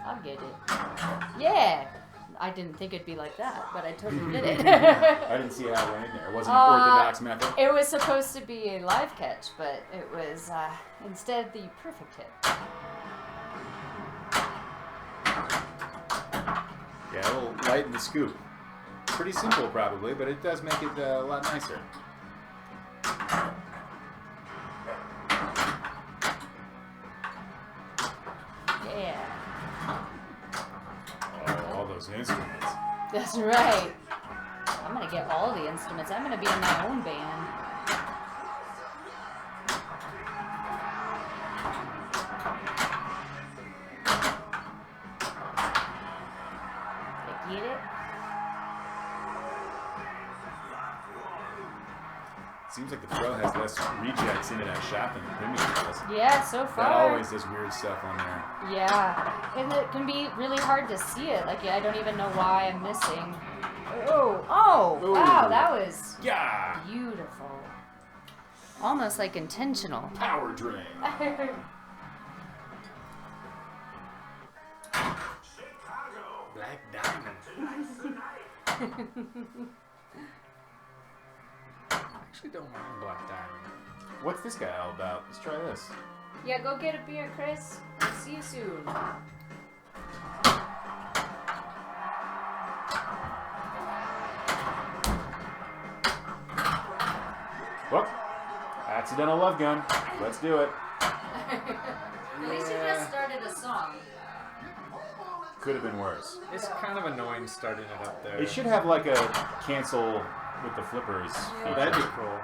I'll get it. Yeah! I didn't think it'd be like that, but I totally did it. I didn't see how it went in there. It wasn't an orthodox method. It was supposed to be a live catch, but it was instead the perfect hit. Yeah, it'll lighten the scoop. Pretty simple, probably, but it does make it a lot nicer. Yeah. Oh, all those instruments. That's right. I'm gonna get all the instruments. I'm gonna be in my own band. Get it? Seems like the Pro has less rejects in it at shop than the Premium does. Yeah, so far. That always does weird stuff on there. Yeah, and it can be really hard to see it. Like, I don't even know why I'm missing. Oh, Ooh. wow, that was beautiful. Almost like intentional. Power drain. Black Diamond. I actually don't mind Black Diamond. What's this guy all about? Let's try this. Yeah, go get a beer, Chris. See you soon. Whoop. Accidental love gun. Let's do it. At least you just started a song. Could have been worse. It's kind of annoying starting it up there. It should have like a cancel with the flippers. Oh, that'd be cool.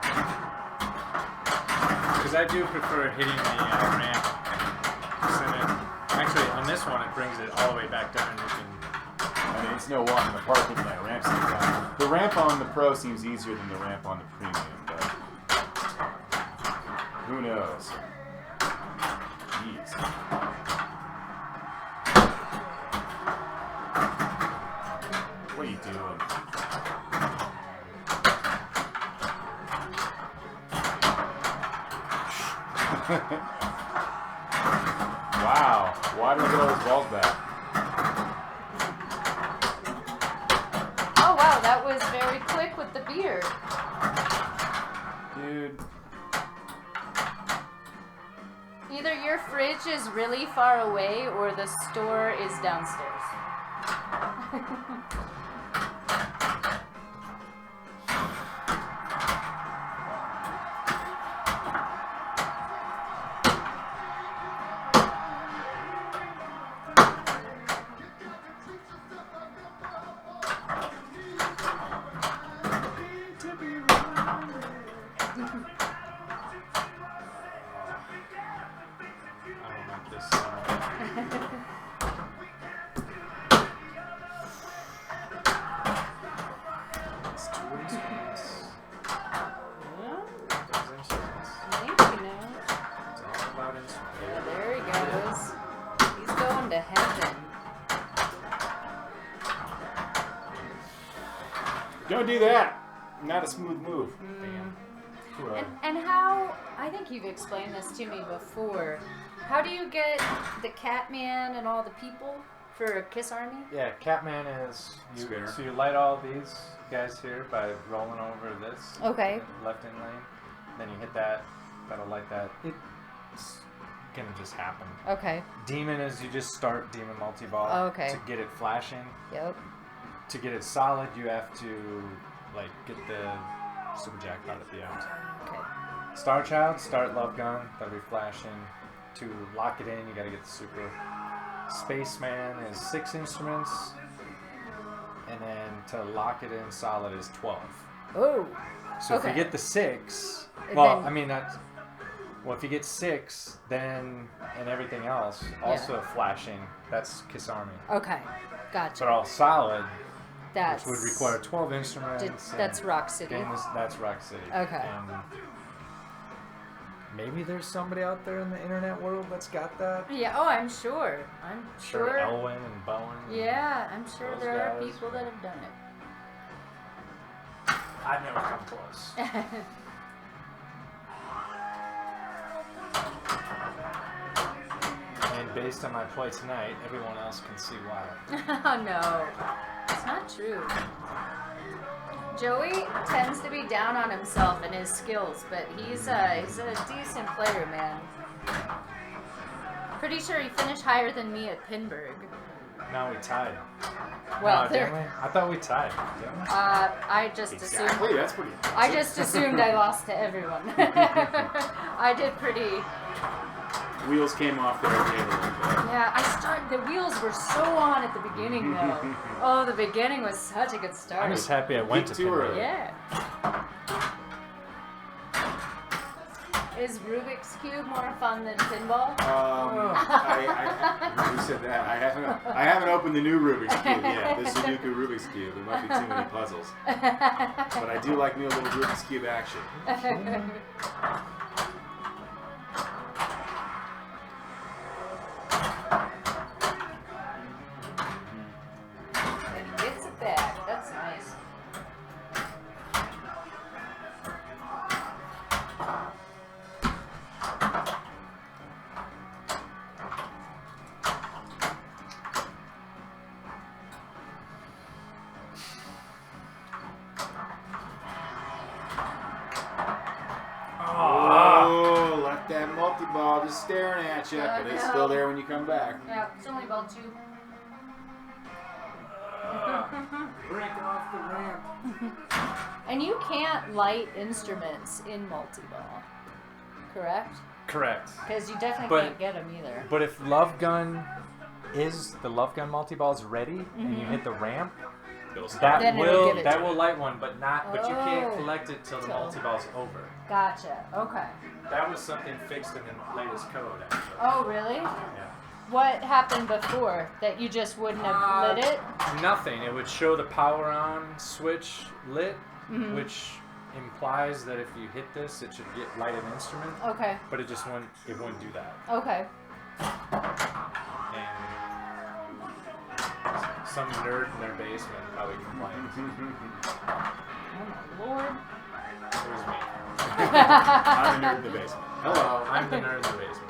Because I do prefer hitting the ramp. Actually, on this one, it brings it all the way back down. You can. I mean, it's no walk in the park hitting that ramp sometimes. The ramp on the Pro seems easier than the ramp on the Premium, but who knows? Jeez. What are you doing? Wow. Why did I get all those balls back? Oh, wow, that was very quick with the beer. Dude. Either your fridge is really far away or the store is downstairs. this. It's 2 instruments. Well, Those instruments. I think you know. It's all about instruments. Yeah, there he goes. He's going to heaven. Don't do that. Not a smooth move. Damn. And how, I think you've explained this to me before, how do you get the Catman and all the people for a Kiss Army? Yeah, Catman is you. Spinner. So you light all these guys here by rolling over this. Okay. Left in lane. Then you hit that. That'll light that. It's gonna just happen. Okay. Demon is you just start Demon multi-ball. Oh, okay. To get it flashing. Yep. To get it solid, you have to like get the super jackpot at the end. Okay. Star Child, start Love Gun. That'll be flashing. To lock it in, you gotta get the super. Spaceman is 6 instruments. And then to lock it in solid is 12. Oh. So if Okay. you get the 6, And well, then- I mean, that's, well, if you get 6, then, and everything else, also flashing, that's Kiss Army. Okay. So Gotcha. they're all solid, That's which would require 12 instruments. that's and Rock City. that's Rock City. Okay. And maybe there's somebody out there in the internet world that's got that. Yeah. Oh, I'm sure. I'm sure. Elwyn and Bowen. Yeah, I'm sure Those there are guys. people that have done it. I've never come close. And based on my play tonight, everyone else can see why. Oh no, it's not true. Joey tends to be down on himself and his skills, but he's a decent player, man. Pretty sure he finished higher than me at Pinburg. Now we tied. Well, no, didn't we? I thought we tied. Didn't we? I just assumed. Exactly. That's pretty. I just assumed I lost to everyone. I did pretty. Wheels came off the arcade a little bit. Yeah, the wheels were so on at the beginning, though. Oh, the beginning was such a good start. I'm just happy I went to Peak tour. Pinball. Yeah. Is Rubik's Cube more fun than pinball? Who said that? I haven't opened the new Rubik's Cube yet. The Sudoku Rubik's Cube. There might be too many puzzles. But I do like me a little Rubik's Cube action. And he gets it back. That's nice. Oh, left that multi-ball just staring at you, but it's no. still there when you come back. Yeah, it's only about 2. Break off the ramp. And you can't light instruments in multi-ball, correct? Correct. Because you definitely But- can't get them either. But if Love Gun is the Love Gun multi-ball is ready and you hit the ramp, It'll stop. that Then it'll give it to will you. light one, but you can't Oh. collect it till the Till- multi-ball's over. Gotcha. Okay. That was something fixed in the latest code, actually. Oh, really? Yeah. What happened before that you just wouldn't have lit it? Nothing. It would show the power on switch lit, Mhm. which implies that if you hit this, it should light an instrument. Okay. But it just wouldn't. It wouldn't do that. Okay. And some nerd in their basement probably complained. Oh my lord. It was me. I'm the nerd in the basement. Hello. I'm the nerd in the basement.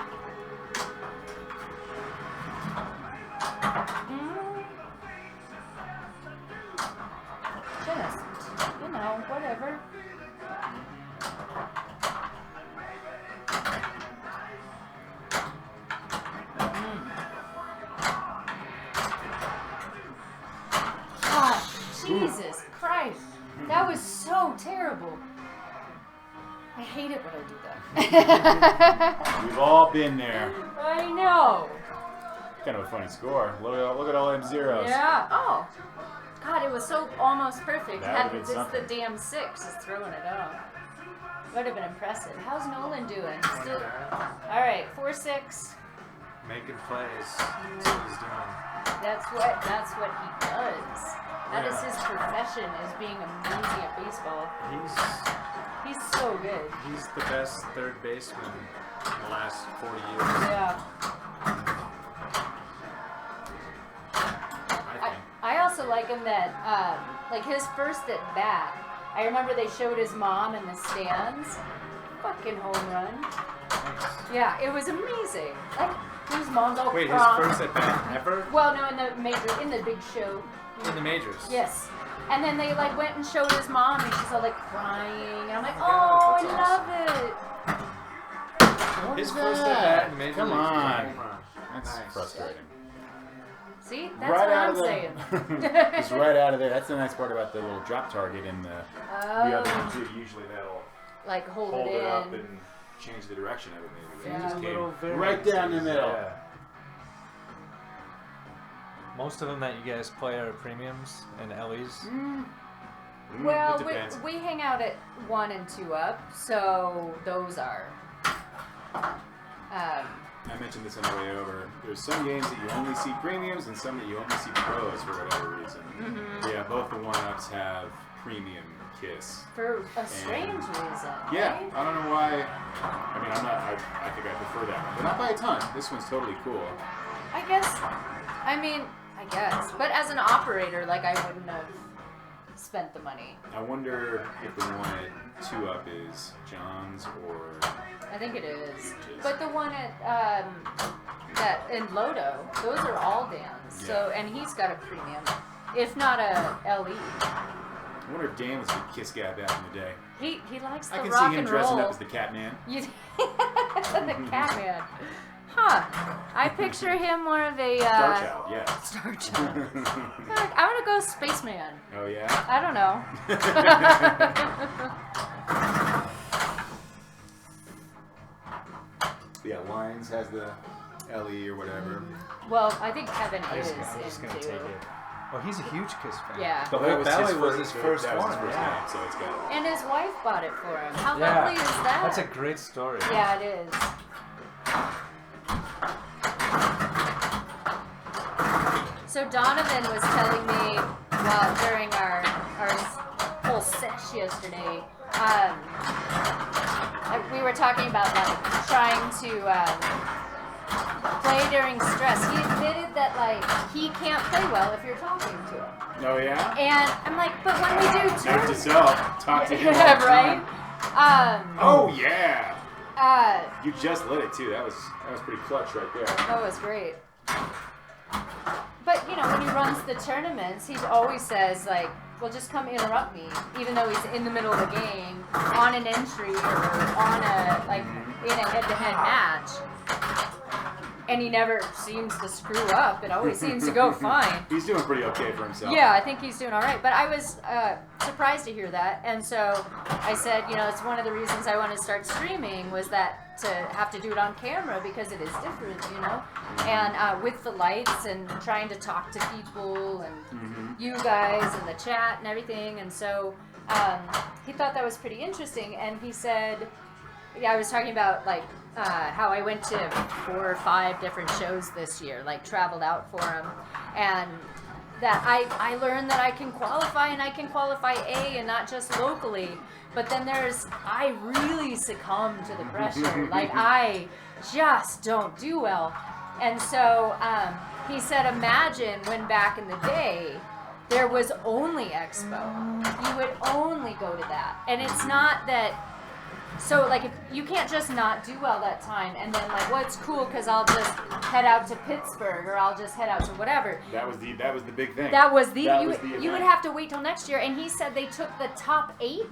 Just, whatever. God, Jesus Christ. That was so terrible. I hate it when I do that. We've all been there. I know. Kind of a funny score. Look at all them zeros. Yeah. Oh. God, it was so almost perfect. That would've been It's the something. damn 6 is throwing it off. Would have been impressive. How's Nolan doing? Still. All right, 4-6. making plays. That's what he's doing. That's what he does. That is his profession, is being amazing at baseball. He's so good. He's the best third baseman in the last 40 years. Yeah. I also like him that, like his first at bat, I remember they showed his mom in the stands. Fucking home run. Nice. Yeah, it was amazing. Like, his mom's all Wait, prom. his first at bat ever? Well, no, in the big show. In the majors? Yes. And then they like went and showed his mom, and she's all like crying, and I'm like, Oh, oh, that's I love it. His first at bat in the major Come leagues was a on. home run. That's Nice. frustrating. See, that's Right what out I'm of saying. Just right out of there. That's the nice part about the little drop target in the other one Oh, too. Usually that'll like hold hold it it in. up and change the direction of it. Maybe Yeah. it just Little came right down the middle. Yeah. Most of them that you guys play are premiums and LEs. Well, it depends. we hang out at 1 and 2 up, so those are. I mentioned this on the way over. There's some games that you only see premiums and some that you only see pros for whatever reason. Yeah, both the one-ups have premium KISS. For a strange reason. Yeah, right? I don't know why. I mean, I think I prefer that one, but not by a ton. This one's totally cool. I guess. But as an operator, like, I wouldn't have spent the money. I wonder if the one at 2-up is John's or... I think it is. But the one at that in Lodo, those are all Dan's. So, and he's got a premium, if not a LE. I wonder if Dan was a KISS guy back in the day. He likes the I can rock see him and dressing roll. up as the Catman. The Catman. Huh. I picture him more of a Star Child, yeah. Star Child. I want to go Spaceman. Oh, yeah? I don't know. Yeah, Lions has the LE or whatever. Well, I think Kevin I'm is just gonna into. take it. Oh, he's a huge KISS fan. Yeah. The whole Valley was his first that was one. his first Yeah. one, so it's got And his wife bought it for him. How Yeah. lovely is that? That's a great story. Yeah, it is. So Donovan was telling me during our whole sesh yesterday, we were talking about like trying to play during stress. He admitted that like he can't play well if you're talking to him. Oh, yeah? And I'm like, but when we do Note to tournaments, self, talk to him all the yeah, right? time. Oh, yeah! Uh, You just lit it, too. That was pretty clutch right there. That was great. But, you know, when he runs the tournaments, he always says, like, well, just come interrupt me, even though he's in the middle of the game, on an entry or on a, like, in a head-to-head match. And he never seems to screw up. It always seems to go fine. He's doing pretty okay for himself. Yeah, I think he's doing all right. But I was surprised to hear that. And so I said, you know, it's one of the reasons I wanted to start streaming was that to have to do it on camera because it is different, you know? And with the lights and trying to talk to people and you guys and the chat and everything. And so he thought that was pretty interesting. And he said, yeah, I was talking about, like, how I went to 4 or 5 different shows this year, like traveled out for them, and that I learned that I can qualify and I can qualify A and not just locally, but then I really succumb to the pressure, like I just don't do well, and so he said imagine when back in the day there was only Expo, you would only go to that, and it's not that. So, like, if you can't just not do well that time, and then, like, well, it's cool because I'll just head out to Pittsburgh, or I'll just head out to whatever. That was the big thing. That was the That you was the would event. have to wait till next year. And he said they took the top 8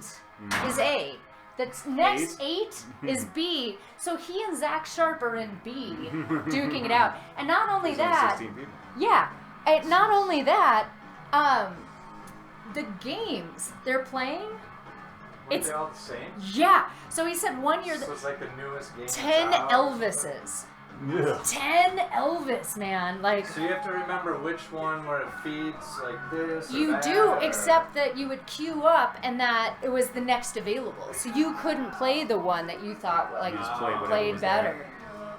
is A. The next 8 is B. So he and Zach Sharp are in B, duking it out. And not only There's only that, 16 people. yeah, and not only that, the games they're playing. Weren't they all the same? Yeah. So he said one year So it's like the newest game. 10 that's out. Elvises. Yeah. 10 Elvis, man. Like So you have to remember which one where it feeds like this. Or you that, do, or... except that you would queue up and that it was the next available. So you couldn't play the one that you thought like You just played whatever played was better.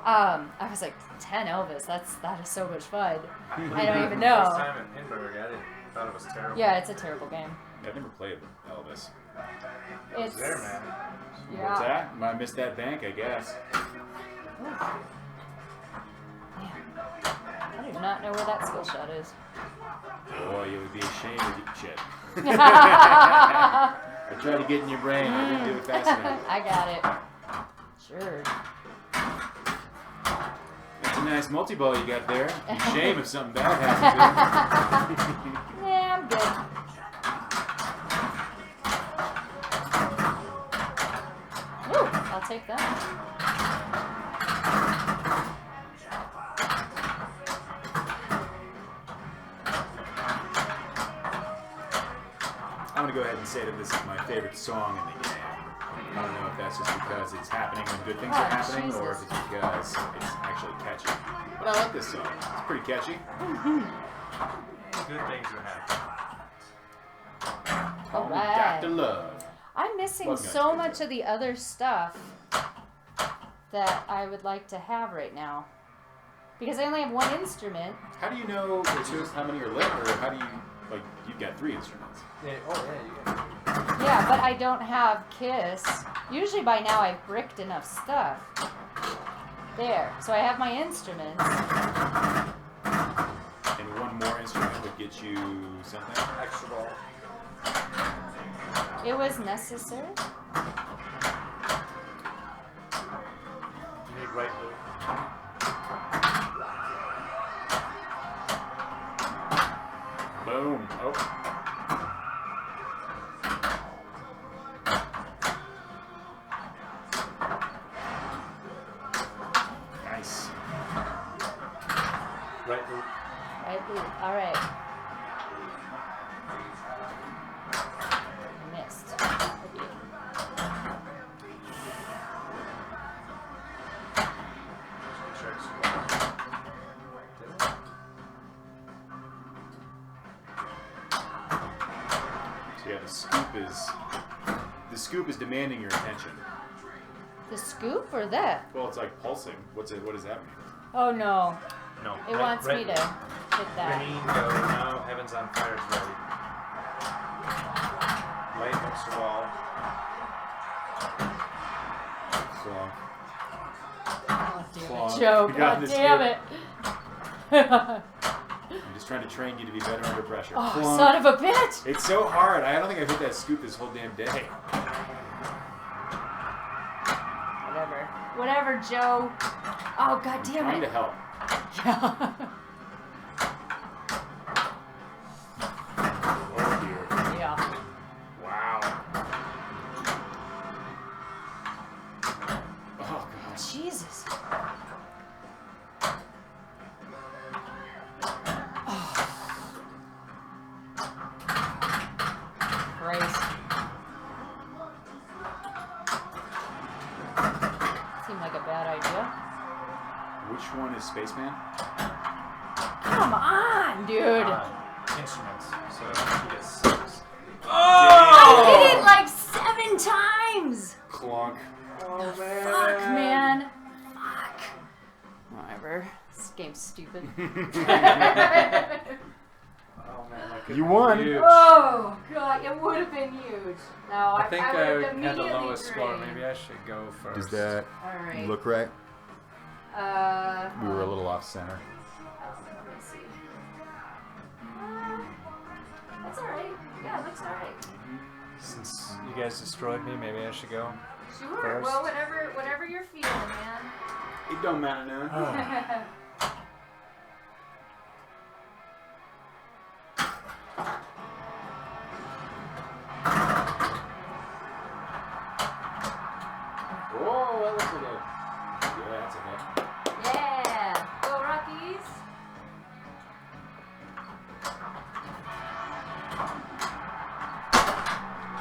I was like, 10 Elvis. That is so much fun. I don't even know. First time in Pinball, I thought it was terrible. Yeah, it's a terrible game. I've never played Elvis. It's There, man. Yeah. What's that? Might miss that bank, I guess. Man, I do not know where that skill shot is. Boy, you would be ashamed of your shit. I tried to get in your brain. I didn't do it fast enough. I got it. Sure. That's a nice multi-ball you got there. Be shame if something bad happens to it. Yeah, I'm good. Ooh, I'll take that. I'm going to go ahead and say that this is my favorite song in the game. I don't know if that's just because it's happening when good things are happening or if it's because it's actually catchy. But I like this song. It's pretty catchy. Good things are happening. Call me Alright. Dr. Love. I'm missing Love so guns. much of the other stuff that I would like to have right now. Because I only have one instrument. How do you know how many are lit, or how do you, like, you've got 3 instruments? Yeah, you got Yeah, but I don't have Kiss. Usually by now I've bricked enough stuff. There. So I have my instruments. And one more instrument would get you something? extra ball. It was necessary. You need right loop. Boom. Oh. Nice. Right loop. Right loop. Alright. Missed. Okay. Checks. So yeah, the scoop is demanding your attention. The scoop or that? Well, it's like pulsing. What does that mean? Oh no. No. It wants me to hit that. Green, go. Now Heaven's on Fire is ready. Light next to wall. So, Oh, damn Clonk. it, Joe. You got God this, damn dude. it. I'm just trying to train you to be better under pressure. Oh, Clonk. son of a bitch. It's so hard. I don't think I've hit that scoop this whole damn day. Whatever. Whatever, Joe. Oh, god I'm damn trying it. to help. Yeah. Oh dear. Yeah. Wow. Oh god. Jesus. Christ. Seemed like a bad idea. Which one is Spaceman? Come on, dude. Instruments. So you get 6. I did it like 7 times. Clonk. Oh Fuck, man. Fuck. Whatever. This game's stupid. Oh man, that could You be won. huge. Oh, God. It would have been huge. No, I think I I would have had the immediately lowest score. drained. Maybe I should go first. Does that All right. look right? We were a hold on. little off center. Let me see. That's alright. Yeah, it looks alright. Since you guys destroyed me, maybe I should go. Sure. First. Well, whatever you're feeling, man. It don't matter now. Whoa, that looks like a... Yeah, that's a hit. Yeah. Go Rockies.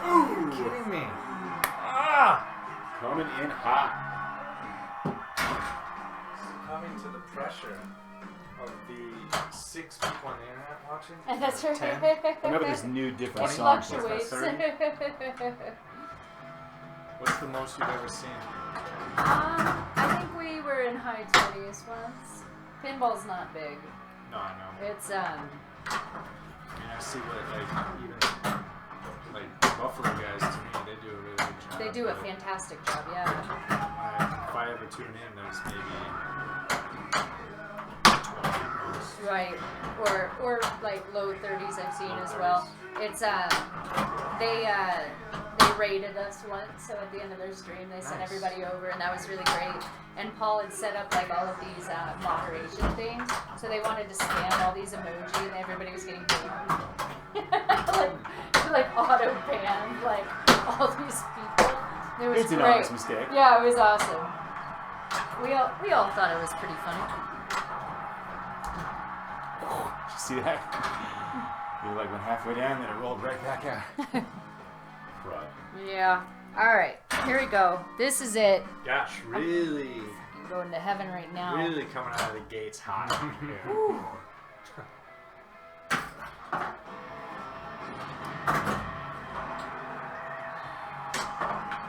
Ooh! Kidding me? Ah! Coming in hot. Coming to the pressure of the 6 people on the internet watching. And that's right. 10. Remember this new It different song. fluctuates. What's the most you've ever seen? I think we were in high 20s once. Pinball's not big. No, I know. It's I see what even Buffalo guys to me they do a really good job. they do a fantastic job, yeah. If I ever tune in, there's maybe 20 Right. Or like low 30s I've seen as well. It's they rated us once, so at the end of their stream they sent everybody over, and that was really great. And Paul had set up like all of these moderation things, so they wanted to scan all these emoji, and everybody was getting banned. like auto banned like all these people. It was It's an great. honest mistake. Yeah, it was awesome. We all thought it was pretty funny. Did you see that? You like went halfway down, then it rolled right back out. Right. Yeah. All right, here we go. This is it. Gosh, really, I'm going to heaven right now. really coming out of the gates hot. Woo.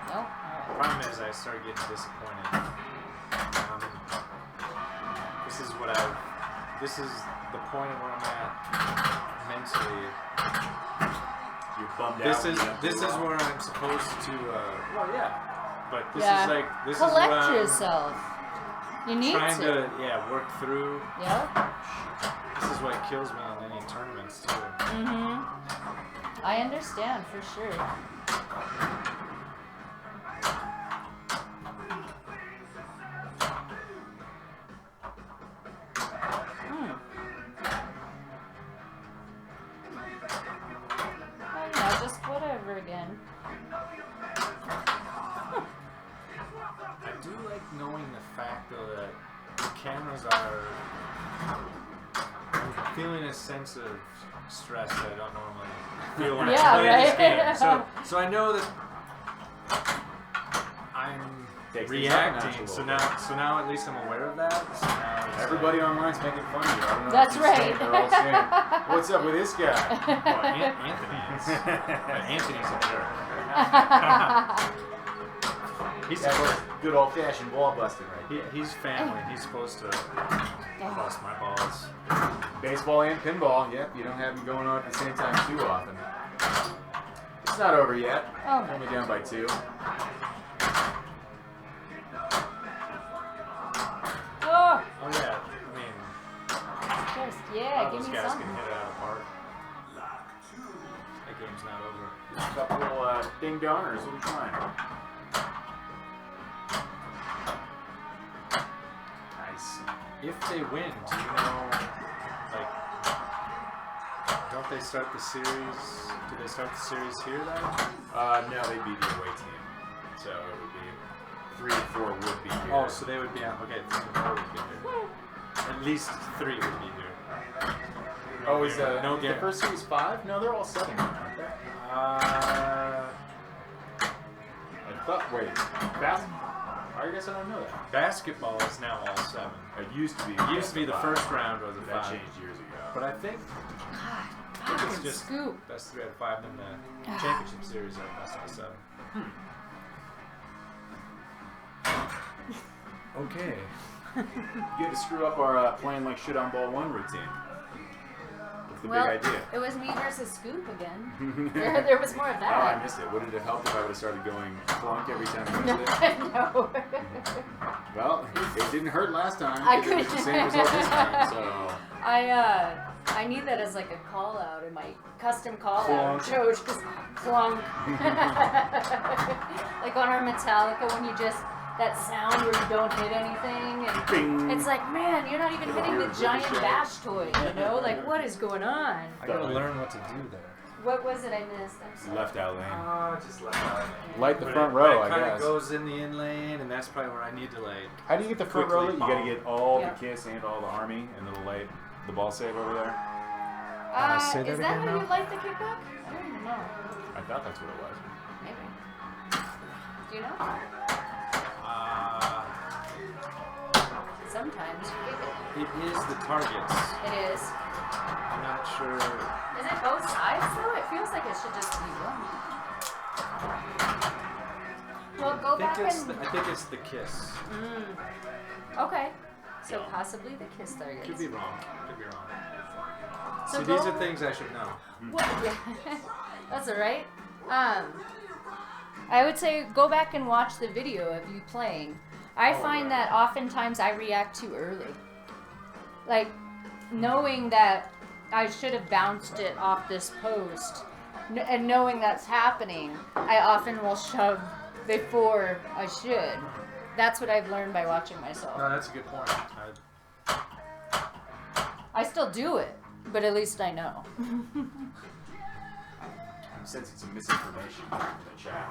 No? All right. Problem is, I started getting disappointed. This is the point of where I'm at mentally. You're bummed This out. is where I'm supposed to. Well, yeah, but this Yeah. is like this Collect is what I'm yourself. You need trying to. work through. Yeah. This is what kills me in any tournaments too. Mhm. I understand for sure. Oh, yeah, just whatever again. I do like knowing the fact though that the cameras are. I'm feeling a sense of stress that I don't normally feel when I play this game. So I know that I'm Takes things up a notch a reacting. little So bit. now at least I'm aware of that. So now it's Everybody online's making fun of you. I don't know That's if you've seen right. it. They're all saying, "What's up with this guy?" well, Anthony is. Anthony's a jerk. He's That was good old-fashioned ball busting right there. he's family. He's supposed to bust my balls. Baseball and pinball. Yep, you don't have them going on at the same time too often. It's not over yet. Oh. Only down by 2. Oh, Oh yeah, I mean, just, a yeah, lot of give those me guys something. can hit it out of the park. That game's not over. A couple little ding dongers. We'll be fine. Nice. If they win, do you know, like, don't they start the series? Do they start the series here then? No, they'd be the away team. So it would be 3 and 4 would be here. Oh, so they would be on. Okay, 3 and 4 would be here. At least 3 would be here. Oh, is no the game. first series 5? No, they're all 7, aren't they? I thought. Wait, basketball. I guess I don't know that. Basketball is now all 7. It used to be. It used to be the first round was a That 5. changed years ago. But I think God, it's fucking just scoop. best 3 out of 5. Then the championship series are best out of 7. Okay. You had to screw up our playing like shit on ball 1 routine. What's the Well, big idea? it was me versus Scoop again. there was more of Oh, I that. missed it. Would it have helped if I would have started going clunk every time I No, missed it? no. Well, it didn't hurt last time. I It was the same result this time, so... I need that as like a call out in my custom call Clunk. out. Joe just clunk. Like on our Metallica when you just that sound where you don't hit anything and Bing. it's like, man, you're not even hitting the giant bash toy, you know? Like what is going on? I gotta learn what to do there. What was it I missed? I'm sorry. Left out lane. Oh, just let that. Light the front row, I kind of guess. goes in the in lane, and that's probably where I need to like. How do you get the front quickly row? You gotta bomb. get all Yeah. the kiss and all the army and little light the ball save over there. say that Is that again how now? you like the kickback? I don't even know. I thought that's what it was. Maybe. Do you know? Sometimes you kick it. It is the targets. It is. I'm not sure. Is it both sides though? It feels like it should just be one. Well, go back and. I think it's the kiss. Okay. So possibly the kiss targets. Could be wrong. So See, these are things I should know. What? Yeah. That's all right. I would say go back and watch the video of you playing. I find that oftentimes I react too early. Like, knowing that I should have bounced it off this post, and knowing that's happening, I often will shove before I should. That's what I've learned by watching myself. No, that's a good point. I still do it, but at least I know. I'm sensing some misinformation in the chat.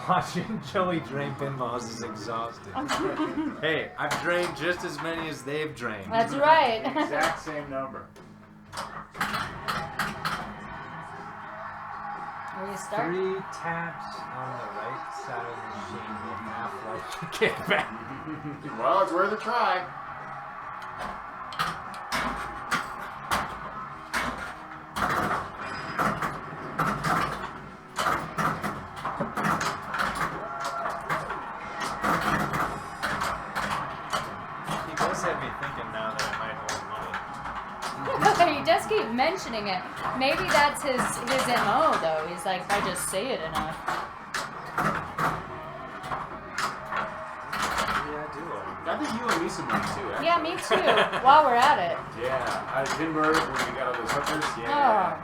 Watching Joey drain pinballs is exhausting. Hey, I've drained just as many as they've drained. That's right. Exact same number. Will you start? 3 taps on the right side of the machine will half like the kickback. Well, it's worth a try. He does have me thinking now that I might hold money. He does keep mentioning it. Maybe that's his MO though. He's like, if I just say it enough. Yeah, I do. I think you owe me some money too, actually. Yeah, me too. While we're at it. Yeah, Pinball, when we got all those hookers. Yeah.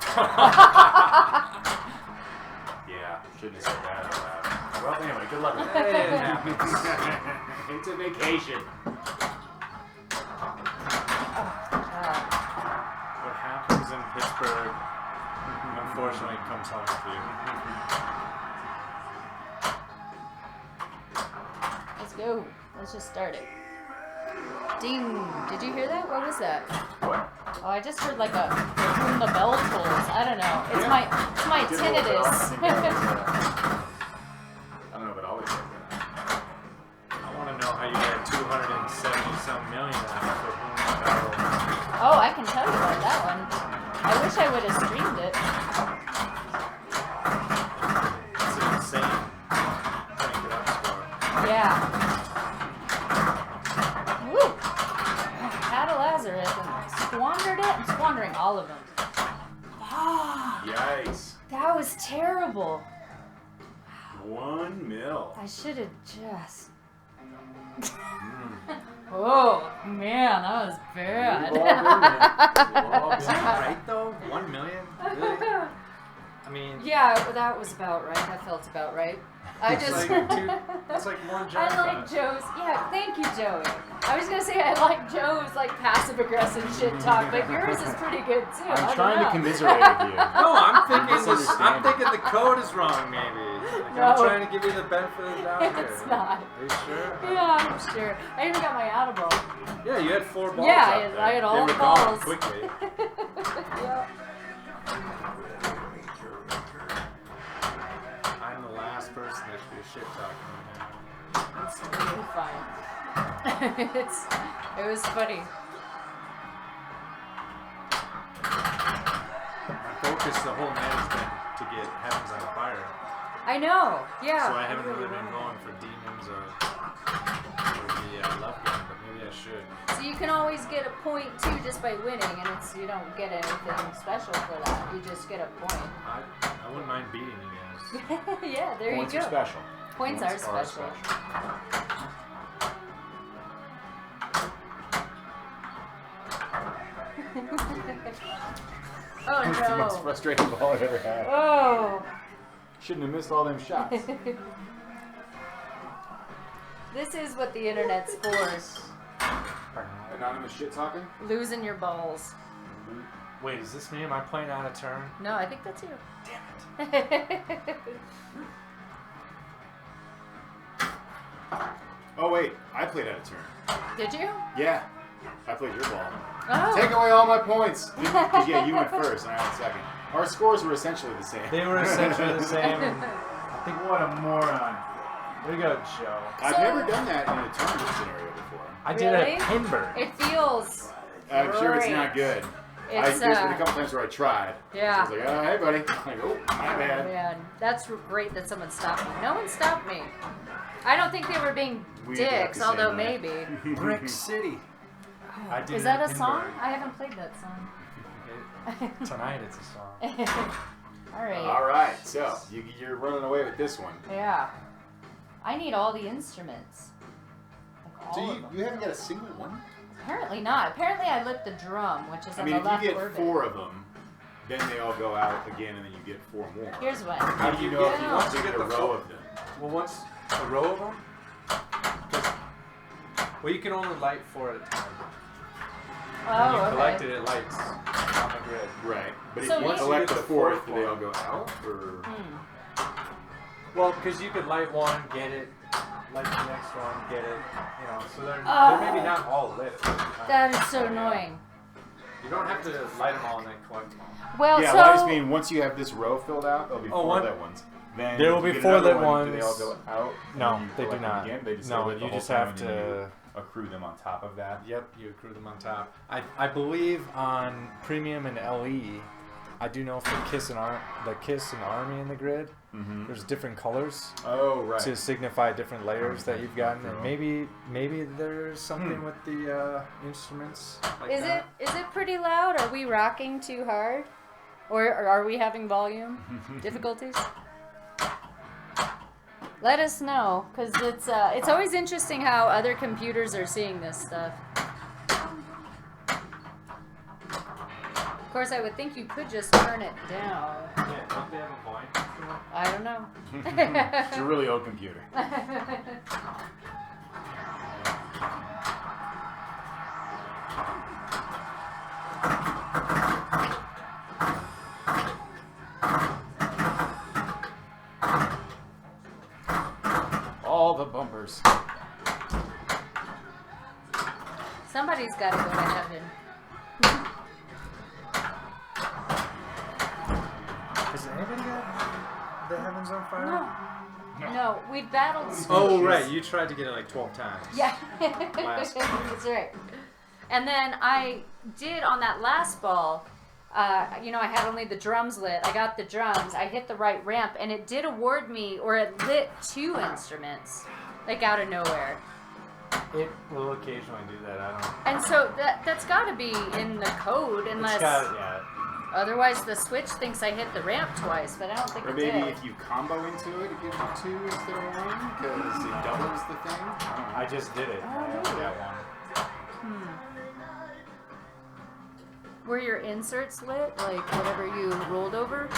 Yeah, shouldn't have said that out loud. Well, anyway, good luck with that. It happens. It's a vacation. What happens in Pittsburgh, unfortunately, comes home with you. Let's go. Let's just start it. Ding. Did you hear that? What was that? What? Oh, I just heard like when the bell tolls. I don't know. It's my Did a little bit off. I tinnitus. think that was, I don't know, but I'll always like that. I want to know how you got 270-some million out of it. Oh, I can tell you about that one. I wish I would have streamed it. It's insane. Crank it up score. Yeah. Woo! Had a Lazarus and squandered it and squandering all of them. Ah, Yikes. that was terrible. 1 mil. I should have just. Oh man, that was bad. We've all been there. We've all Is been that there. right though? 1 million? Really? I mean, Yeah, that was about right. That felt about right. I it's just. like that's like one I jackpot. like Joe's. Yeah, thank you, Joey. I was gonna say I like Joe's like passive aggressive shit talk, but yours is pretty good too. I I'm don't trying to know. commiserate with you. No, I'm thinking misunderstanding. I'm thinking the code is wrong, maybe. Like, No. I'm trying to give you the benefit of the doubt here. It's not. Are you sure? Yeah, I'm sure. I even got my audible. Yeah, you had 4 balls. Yeah, up there. I had all they the were gone balls. quickly. Yeah. I'm the last person that should be shit talking right now. It's totally fine. It was funny. My focus the whole night has been to get Heavens on Fire. I know. Yeah. So I haven't really been going for demons or the love gun, but maybe I should. So you can always get a point too just by winning, and it's you don't get anything special for that. You just get a point. I wouldn't mind beating you guys. Yeah, there Points you are go. special. Points are special. Oh It's the most no. frustrating ball I've ever had. Oh. Shouldn't have missed all them shots. This is what the internet's for. Anonymous shit talking? Losing your balls. Wait, is this me? Am I playing out of turn? No, I think that's you. Damn it. Oh wait, I played out of turn. Did you? Yeah, I played your ball. Oh. Take away all my points. 'Cause, yeah, you went first and I went second. Our scores were essentially the same. They were essentially the same. And I think What a moron. we go, Joe. I've So- never done that in a tournament scenario before. I did Really? a Pinball. It feels. I'm sure it's great. not good. It's There's been a couple times where I tried. yeah. So I was like, oh, hey, buddy. I'm like, oh, my bad. Man, that's great that someone stopped me. No one stopped me. I don't think they were being We dicks, got the same although way. maybe. Brick City. I did Is that it a in song? Pinball. I haven't played that song. Tonight it's a song. All right. All right, so you're running away with this one. Yeah. I need all the instruments. Like all So of them. you haven't got a single one? Apparently not. Apparently I lit the drum, which is I on mean, the if left you get orbit. 4 of them, then they all go out again, and then you get 4 more. Here's one. How do you know if you Once want you to get get a the row full- of them? Well, once a row of them. Well, you can only light 4 at a time. When you Oh, collect okay. it lights on the grid. Right. But So if you once you collect get the the 4th, fourth do they all one- go out? Or Well, because you could light one, get it, light the next one, get it. You know, so they're maybe not all lit. That is so annoying. You don't have to light them all and then collect them all. Well, yeah, so well, I just mean once you have this row filled out, there'll be Oh, 4 one- lit ones. Then There if will you be get 4 another lit one, do they all ones. go out? and No, then you they do collect them not. Again? They just No, lit the you whole just time have and then you to. accrue them on top of that. Yep, you accrue them on top. I believe on Premium and LE, I do know for the Kiss and Army in the grid, Mm-hmm. there's different colors Oh, right. to signify different layers that you've gotten, and Cool. maybe there's something with the instruments. Like is that. it pretty loud? Are we rocking too hard? Or are we having volume difficulties? Let us know, because it's always interesting how other computers are seeing this stuff. Of course, I would think you could just turn it down. Yeah, don't they have a volume control? I don't know. It's a really old computer. All the bumpers. Somebody's got to go to heaven. Has anybody got the heavens on fire? No, we battled. Oh, squishes. right. You tried to get it like 12 times. Yeah, Last that's right. And then I did on that last ball. I had only the drums lit. I got the drums. I hit the right ramp, and it did award me, or it lit 2 instruments, like out of nowhere. It will occasionally do that. I don't. And so that's got to be in the code, unless Yeah. otherwise the Switch thinks I hit the ramp twice, but I don't think Or it maybe did. if you combo into it, it gives you 2 instead of 1 because it doubles the thing. I don't know. I just did it. Oh, I only really? got one. Were your inserts lit, like whatever you rolled over?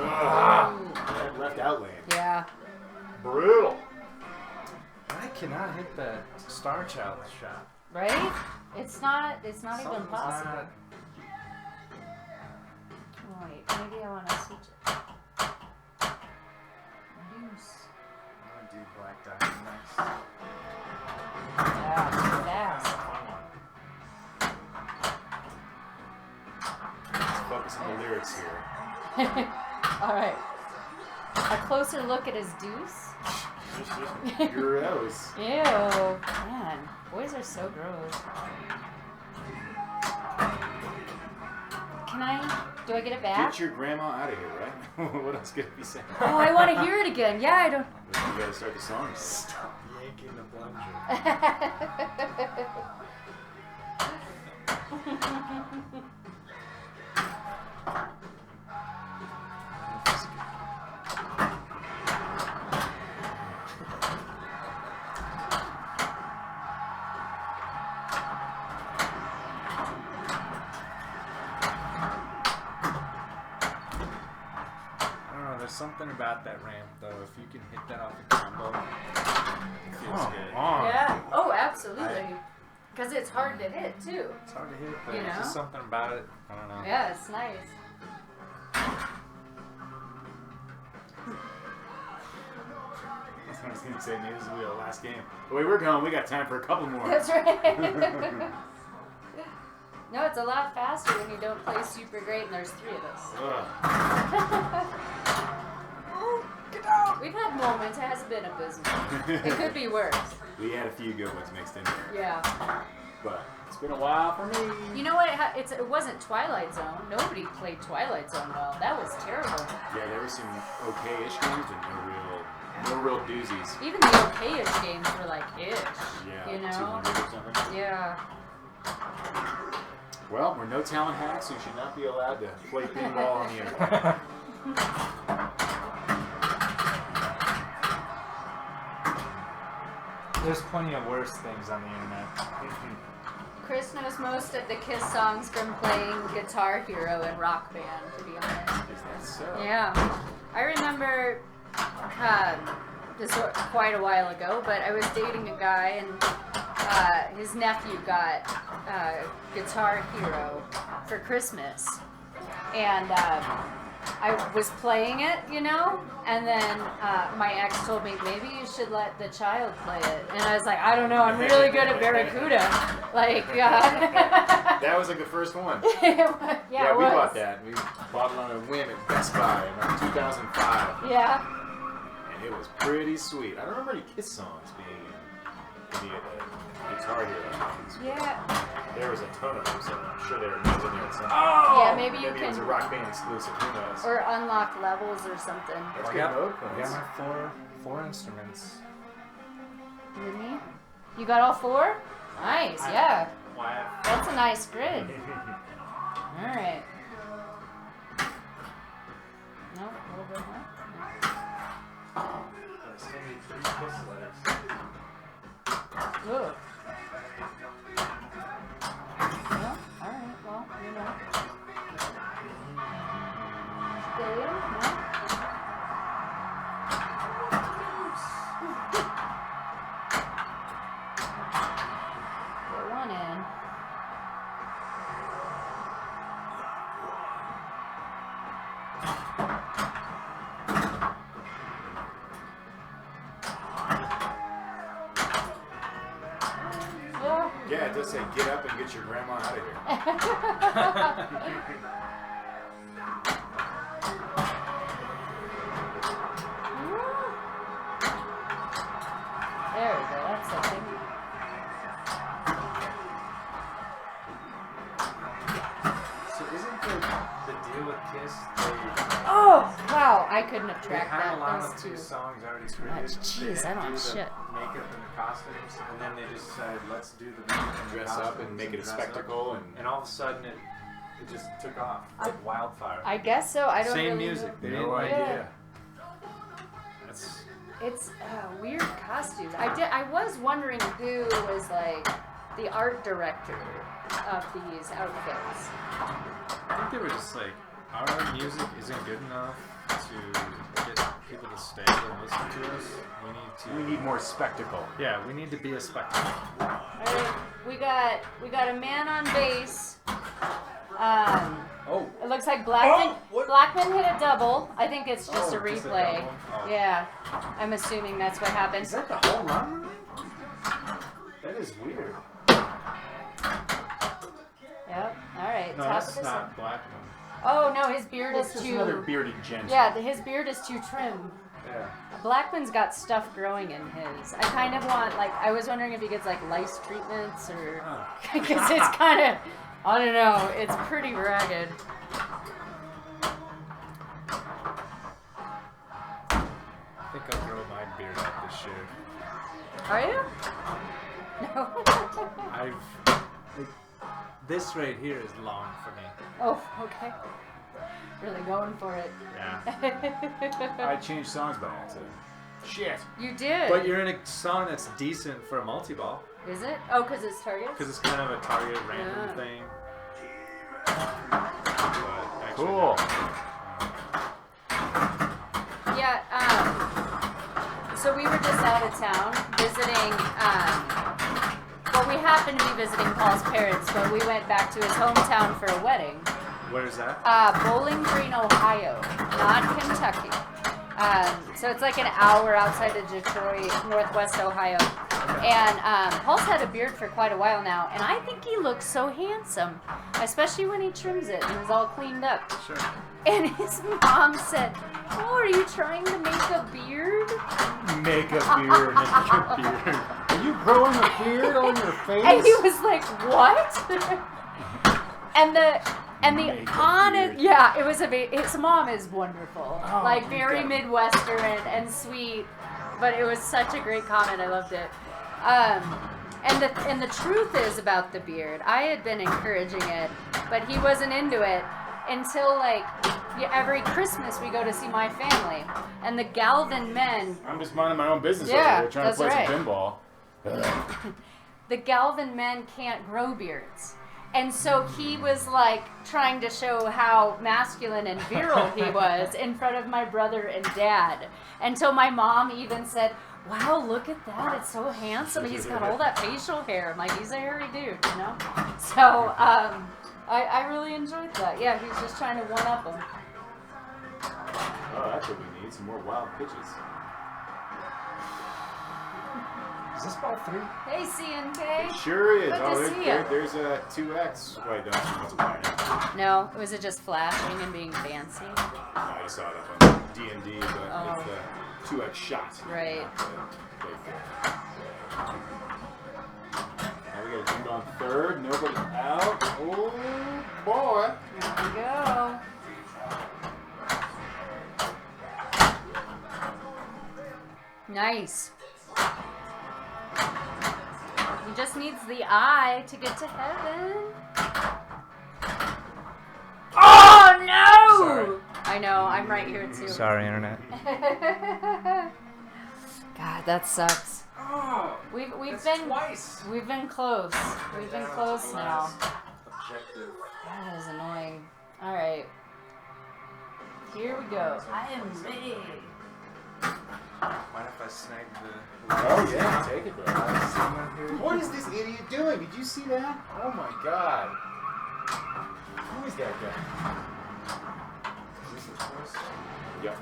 That left outland. Yeah. Brutal. I cannot hit that Star Child shot. Right? It's not even Something's possible. not- Wait, maybe I want to switch it. Reduce. I'm gonna do Black Diamond next. Yeah, fast. Let's focus on the lyrics here. All right. A closer look at his deuce. Gross. Ew, man, boys are so gross. Do I get it back? Get your grandma out of here, right? What else could I be saying? Oh, I want to hear it again. Yeah, I don't. You gotta start the song. Stop yanking the plunger. There's something about that ramp, though. If you can hit that off the combo, it feels Come good. on. Yeah. Oh, absolutely. Because it's hard to hit too. It's hard to hit, but You there's know? just something about it. I don't know. Yeah, it's nice. gonna say maybe this will be our last game. The way we're going, we got time for a couple more. That's right. No, it's a lot faster when you don't play super great and there's 3 of us. Get out! We've had moments. It hasn't been abysmal. It could be worse. We had a few good ones mixed in there. Yeah. But it's been a while for me. You know what? It wasn't Twilight Zone. Nobody played Twilight Zone well. That was terrible. Yeah, there were some okay-ish games, but no real doozies. Even the okay-ish games were like ish. Yeah, You know? 200 or something. Yeah. Well, we're no talent hacks, so you should not be allowed to play pinball on the internet. There's plenty of worse things on the internet. Chris knows most of the Kiss songs from playing Guitar Hero and Rock Band, to be honest. Is that so? Yeah. I remember this was quite a while ago, but I was dating a guy and his nephew got Guitar Hero for Christmas. And I was playing it, you know, and then my ex told me, maybe you should let the child play it. And I was like, I don't know, I'm really good at Barracuda. Like, That was like the first one. yeah, it we was. bought that. We bought it on a whim at Best Buy in 2005. Yeah. And it was pretty sweet. I don't remember any Kiss songs being in any of the Guitar Hero ones. Yeah. There was a ton of them, so I'm sure there was in there at some point. Yeah, maybe you Maybe it was a can, Rock Band exclusive. Who knows? or unlock levels or something. That's I good got, mode I points. got my four instruments. Really? You got all 4? Nice, yeah. Why? That's a nice grid. Alright. No, a little bit more. Send me 3 kiss letters. No. Ooh. Well, alright, well, you know. Still in? No? Put 1 in. Yeah, it does say get up and get your grandma out of here. There we go, that's something. So isn't the deal with Kiss Oh, wow, I couldn't have they tracked have that. a lot Those of two. these songs already created? Much. Jeez, They I don't do have the shit. makeup and the costumes, and then they just decided let's do the makeup and the Dress up costumes and make it a dress up. spectacle And all of a sudden it just took off like wildfire. I guess so. I don't Same really music. know. They No didn't like idea. That's It's weird costumes. I was wondering who was like the art director of these outfits. I think they were just like, our music isn't good enough to get people to stay and listen to us. We need more spectacle. Yeah, we need to be a spectacle. All right, we got a man on bass. Oh, It looks like Blackman. what? Blackman hit a double. I think it's just a Oh, just a replay. double? Oh. Yeah, I'm assuming that's what happened. is that the whole run? That is weird. Yep. All right. No, top that's of the not Blackman. Oh no, his beard It's is just too. another bearded gent. Yeah, his beard is too trim. Yeah. Blackman's got stuff growing in his. I kind of want, like, I was wondering if he gets like lice treatments or Oh. because it's kind of, I don't know, it's pretty ragged. I think I'll grow my beard out this year. Are you? No. This right here is long for me. Oh, okay. Really going for it. Yeah. I changed songs by accident. Shit. You did. But you're in a song that's decent for a multi-ball. Is it? Oh, because it's Target? Because it's kind of a target random Yeah. thing. But actually, Cool. Yeah, so we were just out of town visiting, well, we happened to be visiting Paul's parents, but we went back to his hometown for a wedding. Where's that? Bowling Green, Ohio, not Kentucky. So it's like an hour outside of Detroit, Northwest Ohio. And Paul's had a beard for quite a while now, and I think he looks so handsome, especially when he trims it and is all cleaned up. Sure. And his mom said, "Oh, are you trying to make a beard?" Make a beard. Make a beard. Are you growing a beard on your face? And he was like, "What?" and the Make a honest, beard. yeah, it was amazing. His mom is wonderful, Oh, like very okay. Midwestern and sweet. But it was such a great comment. I loved it. And the truth is about the beard. I had been encouraging it, but he wasn't into it until like every Christmas we go to see my family, and the Galvin men. I'm just minding my own business Yeah, over here, trying to play that's some pinball. The Galvin men can't grow beards. And so he was like trying to show how masculine and virile he was in front of my brother and dad. Until my mom even said, "Wow, look at that. It's so handsome. He's got all that facial hair." I'm like, he's a hairy dude, you know? So I really enjoyed that. Yeah, he's just trying to one-up him. Oh, that's what we need. Some more wild pitches. Is this ball 3? Hey, CNK. It sure is. Good to Oh, see ya. there's a 2X. Wait, no, that's a wire now. No, was it just flashing and being fancy? No, I just saw it up on D&D, but Oh. it's the 2X shot. Right. Now we got a dude on third. Nobody out. Oh, boy. Here we go. Nice. He just needs the eye to get to heaven. Oh no! Sorry. I know, I'm right here too. Sorry, internet. God, that sucks. Oh, We've that's been twice. we've been close. We've been close now. Objective. That is annoying. All right. Here we go. I am ready. Mind if I snag the? Oh, yeah. Take it, bro. Here. What is this idiot doing? Did you see that? Oh, my God. Who is that guy? Is this the first? Yep.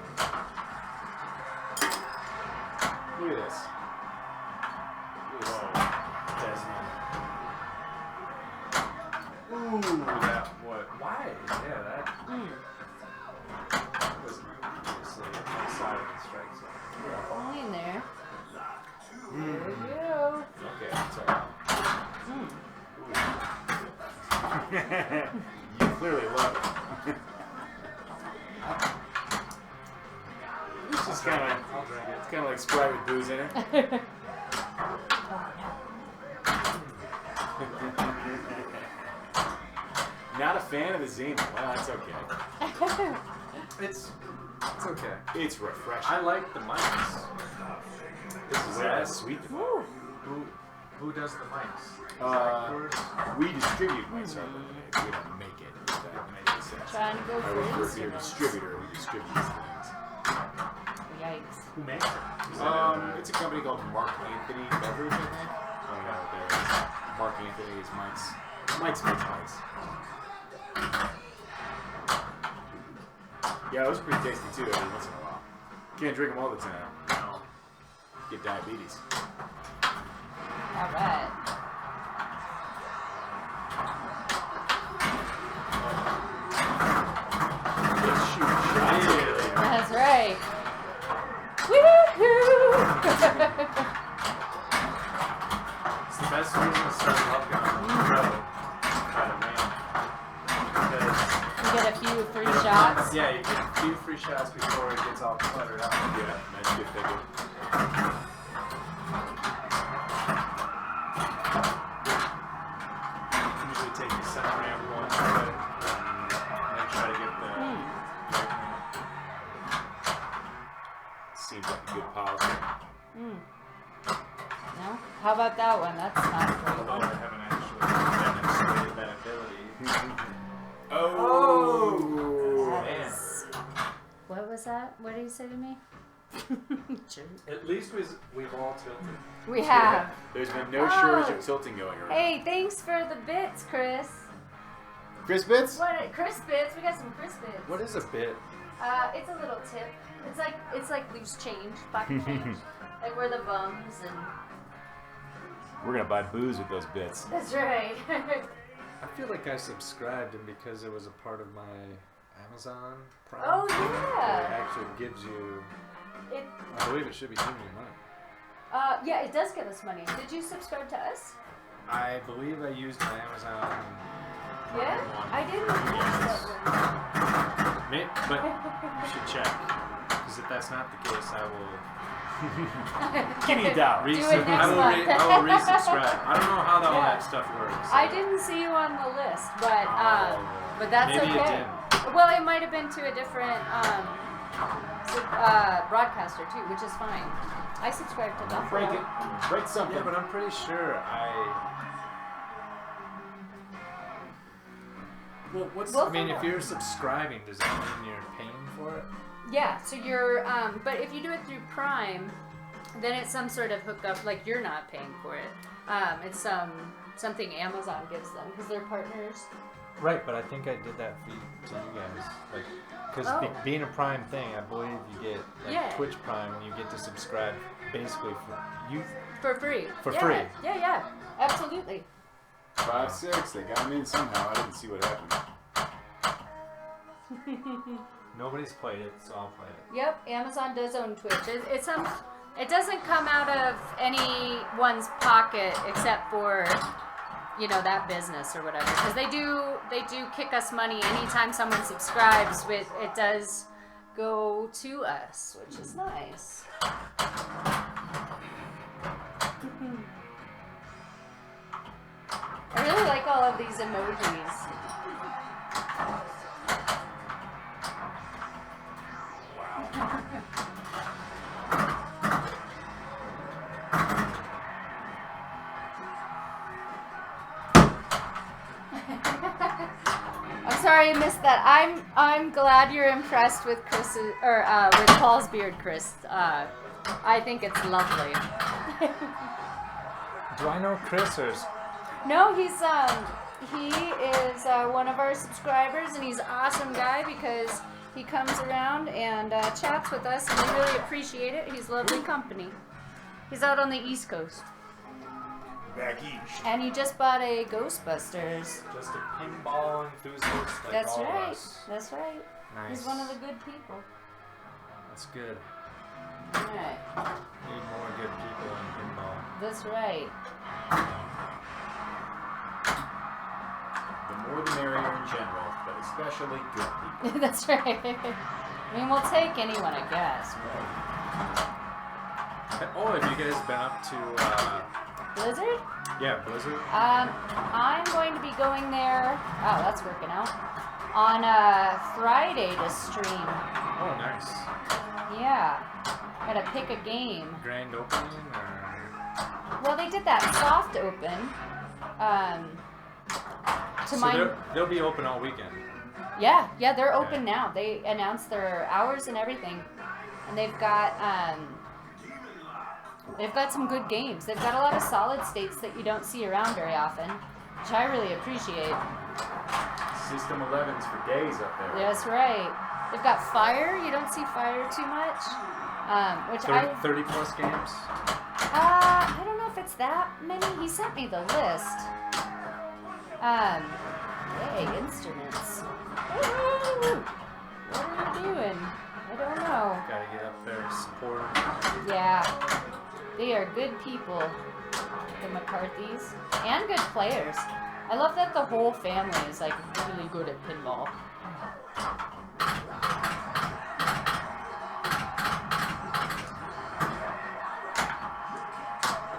Look at this. Ooh, that what? Why? Yeah, that was obviously outside of the strike zone. Only in there. Mm. There we go. Okay, sorry. Mm. You clearly love it. It's just kind of, I'll drink it. it's kind of like Sprite with booze in it. Not a fan of the Zima. Well, that's okay. It's okay. It's refreshing. I like the mics. This is that- sweet. Woo. Who does the mics? Is Uh, that yours? We distribute myself. We don't make it. If that makes sense. Trying to go I for work for a beer instruments. distributor. We distribute these things. Yikes. Who makes it? It's a company called Mark Anthony Beverage, I think. I don't know what there is. Mark Anthony is Mike's. Mike's makes Mike's. Yeah, those are pretty tasty too every once in a while. Can't drink them all the time. No. Get diabetes. All right. Let's shoot shots over there. That's right. Woohoo! It's the best reason to start Love Gun Pro by the man. You get a few free shots. Yeah, you get a few free shots before it gets all cluttered out. Yeah, that's good thinking. Usually take the center ramp one, but then try to get the. Seems like a good policy. No? How about that one? That's not a great Although I one. haven't actually demonstrated that ability. Oh! Man. What was that? What did you say to me? Jerk. At least we've all tilted. We have. There's been no shortage of tilting going around. Hey, thanks for the bits, Chris. Chris Bits? What? Chris bits? We got some Chris bits. What is a bit? It's a little tip. It's like loose change, pocket change, like where the bums and. We're gonna buy booze with those bits. That's right. I feel like I subscribed and because it was a part of my Amazon Prime. Oh It yeah. actually gives you. It. I believe it should be giving you money. Yeah, it does give us money. Did you subscribe to us? I believe I used my Amazon. Yeah. I didn't catch that one. But you should check because if that's not the case, I will. Give me a dollar. Do it next month. I will resubscribe. I don't know how all Yeah. that stuff works. I didn't see you on the list, but that's maybe okay. it didn't. Well, it might have been to a different broadcaster too, which is fine. I subscribe to them. Break it. Break something. Yeah, but I'm pretty sure Well, what's? We'll I mean, find if out. you're subscribing, does that mean you're paying for it? Yeah, so you're, but if you do it through Prime, then it's some sort of hookup, like you're not paying for it. It's something Amazon gives them because they're partners. Right, but I think I did that for to you guys, like, because Oh. being a Prime thing, I believe you get like Yeah. Twitch Prime, and you get to subscribe basically for you. For free. For Yeah, free. Yeah, absolutely. 5-6. They got me in somehow. I didn't see what happened. Nobody's played it, so I'll play it. Yep, Amazon does own Twitch. It doesn't come out of anyone's pocket except for, that business or whatever. Because they do kick us money anytime someone subscribes. It does go to us, which is nice. I really like all of these emojis. I'm sorry I missed that. I'm glad you're impressed with with Paul's beard, Chris. I think it's lovely. Do I know Chris or? No, he is one of our subscribers, and he's an awesome guy because he comes around and chats with us, and we really appreciate it. He's lovely company. He's out on the East Coast, Back east. and he just bought a Ghostbusters. Just a pinball enthusiast like That's all of right. us. That's right. Nice. He's one of the good people. That's good. All right. Need more good people in pinball. That's right. The more the merrier in general, but especially good people. That's right. I mean, we'll take anyone, I guess. Oh, have you guys been up to? Blizzard? Yeah, Blizzard. I'm going to be going there. Oh, that's working out. On Friday to stream. Oh, nice. Yeah. Gotta pick a game. Grand opening or? Well, they did that soft open. So they'll be open all weekend. Yeah, they're open now. They announced their hours and everything, and they've got some good games. They've got a lot of solid states that you don't see around very often, which I really appreciate. System 11s for days up there. That's right. They've got Fire. You don't see Fire too much, which 30 plus games. I don't know if it's that many. He sent me the list. Hey, instruments. Woo! What are we doing? I don't know. Gotta get up there and support them. Yeah, they are good people, the McCarthys, and good players. I love that the whole family is like really good at pinball.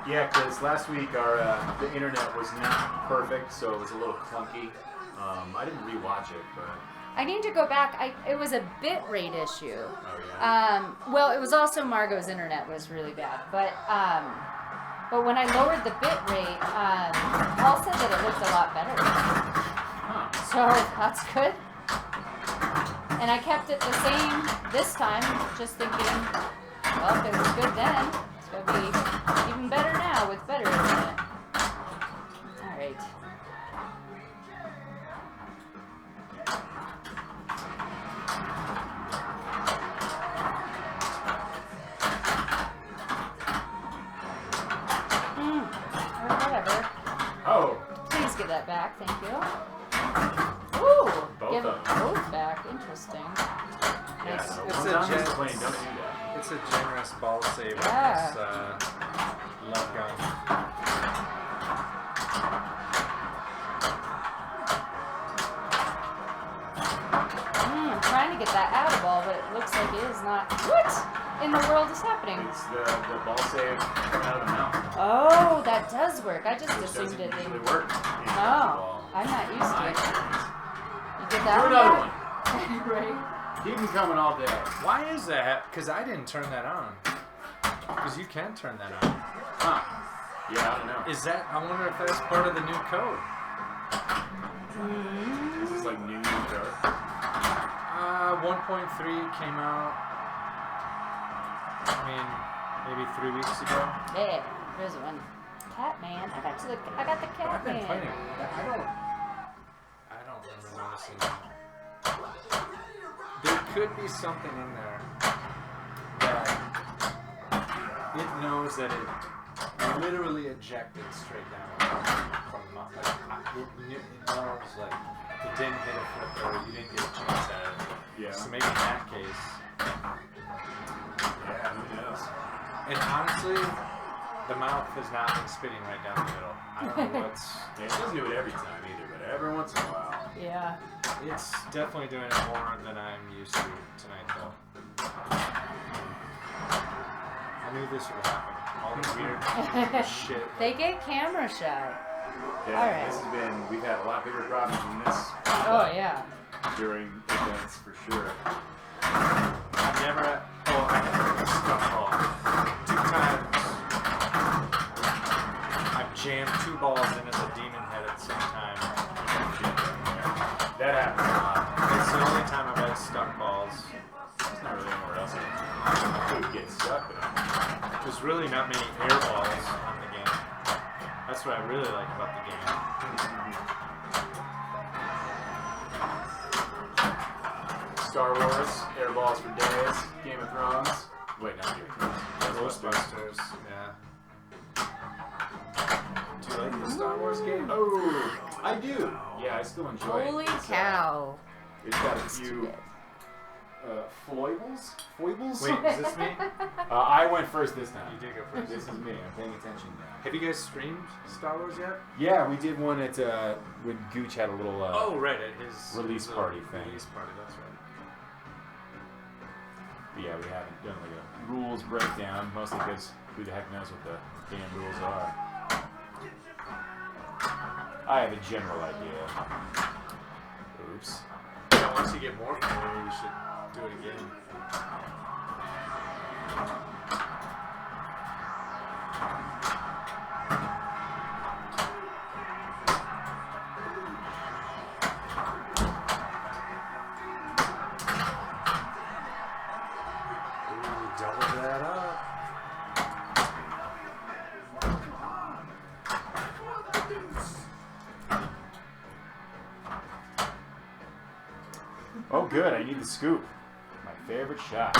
Yeah, because last week the internet was not perfect, so it was a little clunky. I didn't rewatch it, but I need to go back. It was a bit rate issue. oh yeah. Well, it was also Margot's internet was really bad, but when I lowered the bit rate, Paul said that it looked a lot better. Huh. So that's good. And I kept it the same this time, just thinking, well, if it was good then, it's going to be even better now with better internet. All right. It's I'm a not used to gen- playing. Don't do that. It's a generous ball save on Yeah. this love gun. I'm trying to get that out of ball, but it looks like it is not. What in the world is happening? It's the ball save coming out of the mouth. Oh, that does work. I just Which assumed doesn't it usually didn't. work. No, I'm not used to My it. experience. You get that Do one another back? Right? Keep them coming all day. Why is that? Because I didn't turn that on. Because you can turn that on. Huh. Yeah, I don't know. Is that? I wonder if that's part of the new code. This is like new code. 1.3 came out. I mean, maybe 3 weeks ago. Yeah, there's one. Catman. I got the But I've been Catman. playing it. I don't remember noticing that. There could be something in there that it knows that it literally ejected straight down from the mouth. Like, it knows like it didn't hit a flip or you didn't get a chance at it. Yeah. So maybe in that case. Yeah, who knows? And honestly, the mouth has not been spitting right down the middle. I don't know what's. Yeah, it doesn't do it every time either, but every once in a while. Yeah. It's definitely doing it more than I'm used to tonight, though. I knew this would happen. All the weird shit. They get camera shy. Yeah, All right. this has been, we've had a lot bigger problems than this Oh yeah. during events for sure. I've never. Oh, I never got stuck ball. 2 times. I've jammed 2 balls in as a demon head at the same time. That happens a lot. It's the only time I've had stuck balls. There's not really anywhere else you could get stuck with it. There's really not many air balls on the game. That's what I really like about the game. Star Wars, Air Balls for Days, Game of Thrones. Wait, not Game of Thrones. Ghostbusters, yeah. Do you like the Star Wars game? Oh, I do. Yeah, I still enjoy Holy it. It's, cow. It's got a few foibles. Foibles? Wait, is this me? I went first this time. You did go first. This is me. I'm paying attention now. Have you guys streamed Star Wars yet? Yeah, we did one at when Gooch had a little. Oh, right, at his Release his, party thing. Release party, that's right. But yeah, we haven't done like a rules breakdown, mostly because who the heck knows what the damn rules are. I have a general idea. Oops. Yeah, once you get more familiar, you should do it again. Ooh, double that up. Oh, good. I need the scoop. My favorite shot.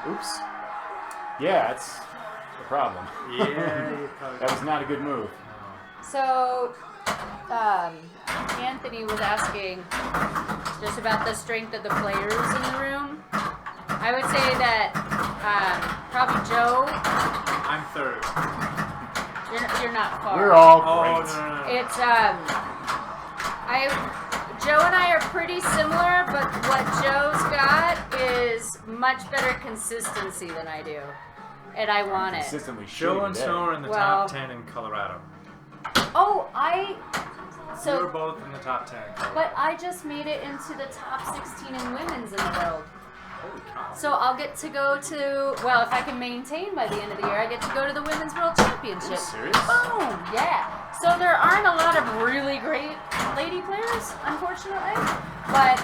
Oops. Yeah, that's the problem. Yeah, you probably That was not a good move. So, Anthony was asking just about the strength of the players in the room. I would say that probably Joe. I'm third. You're not far. We're all Oh, great. no. It's Joe and I are pretty similar, but what Joe's got is much better consistency than I do, and I want it. Consistently Joe shooting and today. Snow are in the Well- top 10 in Colorado. Oh, We were both in the top 10 in Colorado. but I just made it into the top 16 in women's in the world. Holy cow. So I'll get to go to, well, if I can maintain by the end of the year, I get to go to the Women's World Championship. Are you serious? Boom! Yeah. So there aren't a lot of really great lady players, unfortunately. But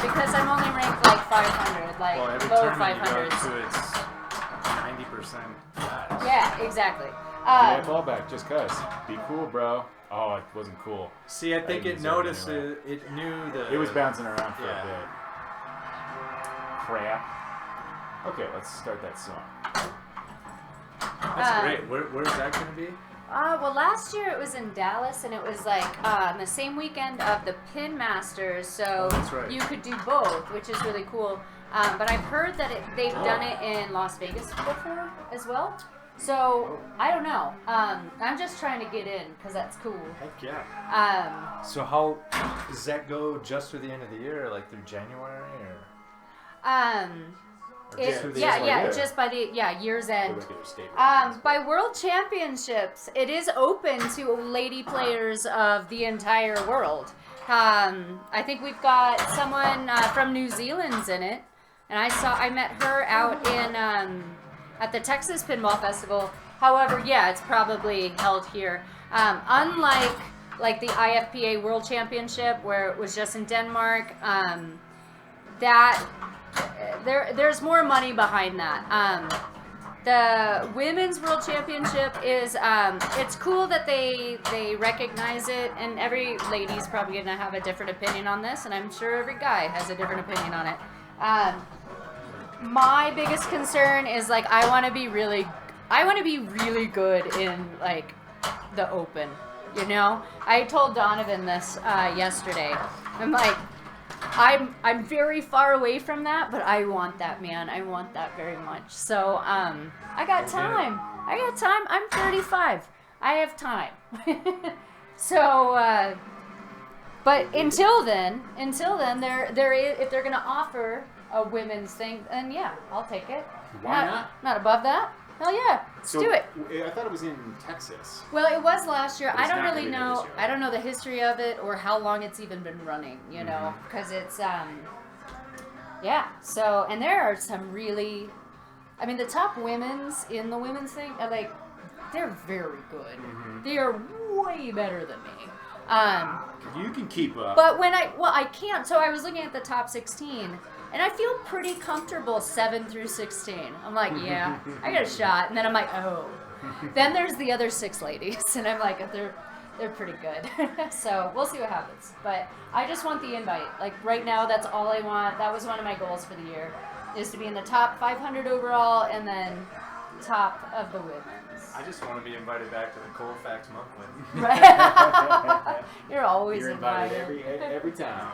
because I'm only ranked like 500, like Well, every low tournament you go 500s. to, it's 90% guys. Yeah, exactly. Give that ball back just cuz. Be cool, bro. Oh, it wasn't cool. See, I think didn't it deserve it noticed anyway. it knew the... It was bouncing around for Yeah. a bit. Crap. Okay, let's start that song. That's great. Where's that going to be? Well, last year it was in Dallas, and it was like the same weekend of the Pin Masters, so that's right. you could do both, which is really cool. But I've heard that they've done it in Las Vegas before as well. So I don't know. I'm just trying to get in because that's cool. Heck yeah. So how does that go? Just through the end of the year, or like through January, or? just through the Just by the year's end. regular state By World Championships, it is open to lady players of the entire world. I think we've got someone from New Zealand's in it, and I met her out in at the Texas Pinball Festival. However, yeah, it's probably held here. Unlike like the IFPA World Championship, where it was just in Denmark, there's more money behind that. The Women's World Championship is it's cool that they recognize it, and every lady's probably gonna have a different opinion on this, and I'm sure every guy has a different opinion on it. My biggest concern is like I want to be really good in like the Open. You know, I told Donovan this yesterday. I'm like, I'm very far away from that, but I want that, man. I want that very much. So I got time. I'm 35. I have time. So, but until then, if they're gonna offer a women's thing, then yeah, I'll take it. Why not? Not above that. Hell yeah, let's do it. I thought it was in Texas. Well, it was last year. But I it's don't not really gonna be know. this year. I don't know the history of it or how long it's even been running. You know, because it's yeah. So, and there are some really, I mean, the top women's in the women's thing are like, they're very good. They are way better than me. You can keep up. But I can't. So I was looking at the top 16, and I feel pretty comfortable 7 through 16. I'm like, yeah, I got a shot. And then I'm like, oh. Then there's the other 6 ladies, and I'm like, they're pretty good. So we'll see what happens. But I just want the invite. Like right now, that's all I want. That was one of my goals for the year, is to be in the top 500 overall, and then top of the women's. I just want to be invited back to the Colfax monthly. Right. You're always You're invited every time.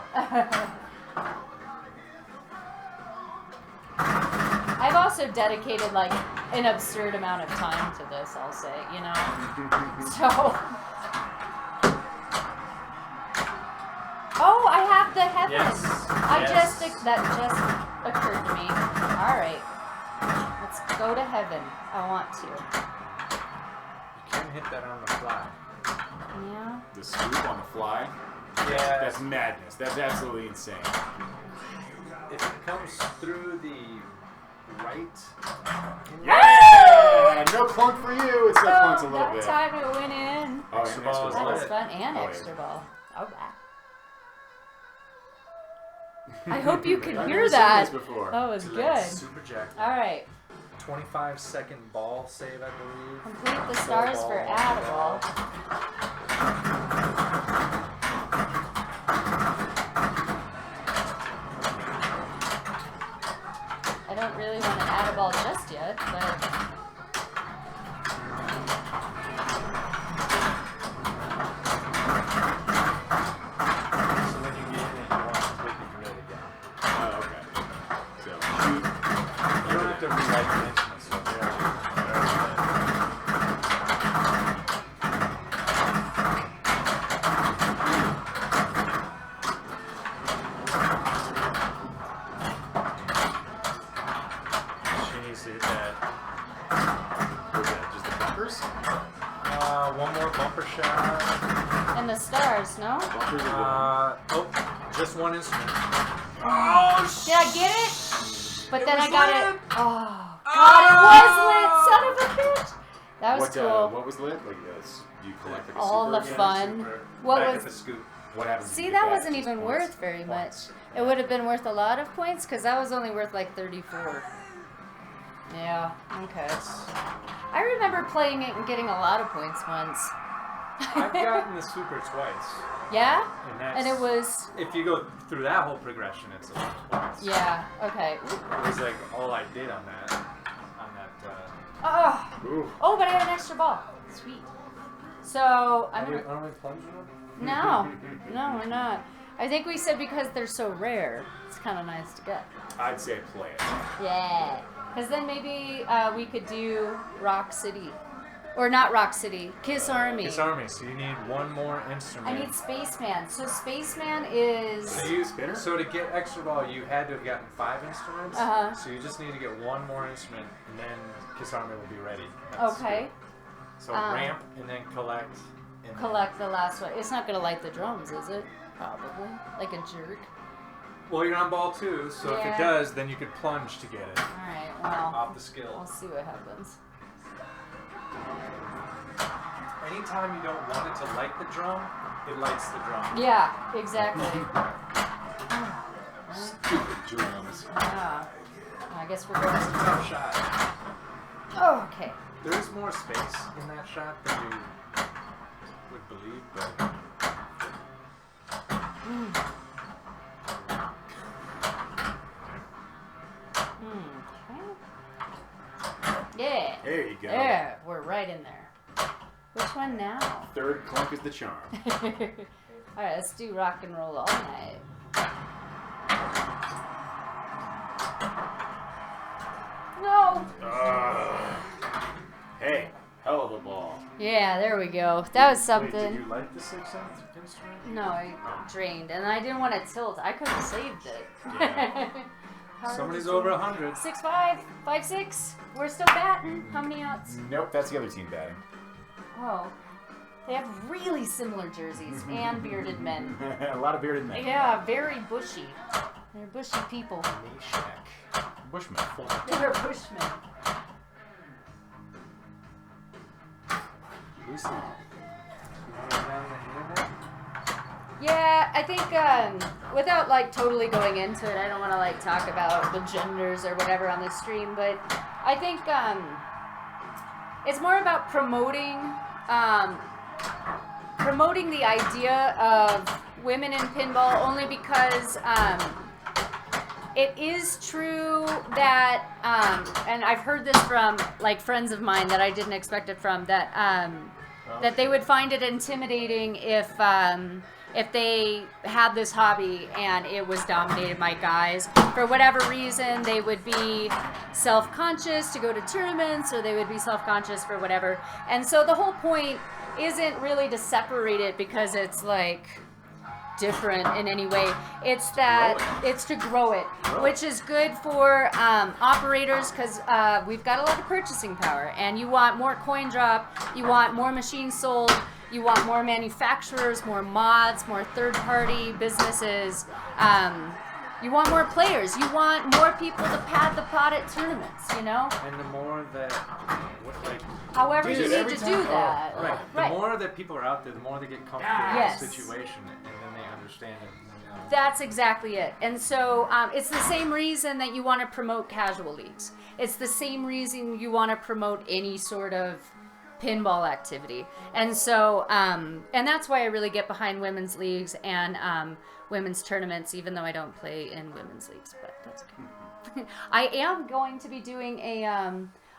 I've also dedicated like an absurd amount of time to this, I'll say, you know. So oh, I have the heaven. Yes. That just occurred to me. All right. Let's go to heaven. I want to. You can hit that on the fly. Yeah. The scoop on the fly. Yeah. That's madness. That's absolutely insane. If it comes through the right. Yeah! No clunk for you. It still clunks a little that bit. time it went in. Oh, Extra and ball extra is That ball. was lit. fun, and Oh, yeah. extra ball. All right. I hope you can I've hear never seen that. this before. That was It's good. like super jacked. All right. 25-second ball save, I believe. Complete the stars for Adaball. I don't really want an Adaball just yet, but So when you get in it, you want to completely drill it down. Oh, okay. So, shoot. You don't have to rewrite the instruments. So she needs to hit that. Was that just the bumpers? One more bumper shot. and the stars, no? Bumpers are Just one instrument. Did I get it? But then I was got lit. it. Oh, God, it was lit, son of a bitch. That was cool. What was lit? Like this? Do you collect like a All super? the fun. What Back was- at the scoop. What happens? if See, you that get wasn't Just even points? worth very much. It would have been worth a lot of points, because that was only worth like 34. Yeah, okay. I remember playing it and getting a lot of points once. I've gotten the super twice. Yeah? And that's, And it was, if you go through that whole progression, it's a lot of points. yeah, okay. It was like all I did on that. Oh, Ooh. oh, but I had an extra ball. Sweet. So I'm Are we gonna. plunging them? No, we're not. I think we said because they're so rare, it's kind of nice to get. I'd say play it. Yeah. Because then maybe we could do Rock City. Or not Rock City, Kiss Army. Kiss Army. So you need one more instrument. I need Spaceman. So Spaceman is... So you spinner? So to get extra ball, you had to have gotten 5 instruments. Uh-huh. So you just need to get one more instrument, and then Kiss Army will be ready. Okay. So ramp, and then collect. And Collect the last one. It's not going to light the drums, is it? Probably. Like a jerk. Well, you're on ball 2, so if Yeah. it does, then you could plunge to get it Alright, well, off the skill. we'll see what happens. Anytime you don't want it to light the drum, it lights the drum. Yeah, exactly. Stupid drums. Yeah. I guess we're going It's a to... tough shot. Oh, okay. There is more space in that shot than you would believe, but Yeah. There you go. There, we're right in there. Which one now? Third clunk is the charm. Alright, let's do rock and roll all night. No! Hey, hell of a ball. Yeah, there we go. That was Wait, something. did you like the 6th instrument? No, I drained, and I didn't want to tilt. I could have saved it. Yeah. How did Somebody's it over seem? 100. 6'5", 5'6". We're still batting. How many outs? Nope, that's the other team batting. Oh. They have really similar jerseys and bearded men. A lot of bearded men. Yeah, very bushy. They're bushy people. Meshack. Bushman. They're bushmen. Lucy. You want to down the internet? Yeah, I think without like totally going into it, I don't want to like talk about the genders or whatever on the stream, but I think it's more about promoting the idea of women in pinball, only because it is true that and I've heard this from like friends of mine that I didn't expect it from, that that they would find it intimidating if they had this hobby and it was dominated by guys. For whatever reason, they would be self-conscious to go to tournaments, or they would be self-conscious for whatever. And so the whole point isn't really to separate it because it's like different in any way. It's that it's to grow it, which is good for operators, because we've got a lot of purchasing power, and you want more coin drop, you want more machines sold, you want more manufacturers, more mods, more third-party businesses. You want more players. You want more people to pad the pot at tournaments, you know? And the more that, However Dude, you need every to time- do that. right, Right. the more that people are out there, the more they get comfortable Yes. with the situation, and then they understand it. You know. That's exactly it. And so it's the same reason that you want to promote casual leagues. It's the same reason you want to promote any sort of pinball activity. And so, and that's why I really get behind women's leagues and women's tournaments, even though I don't play in women's leagues, but that's okay. I am going to be doing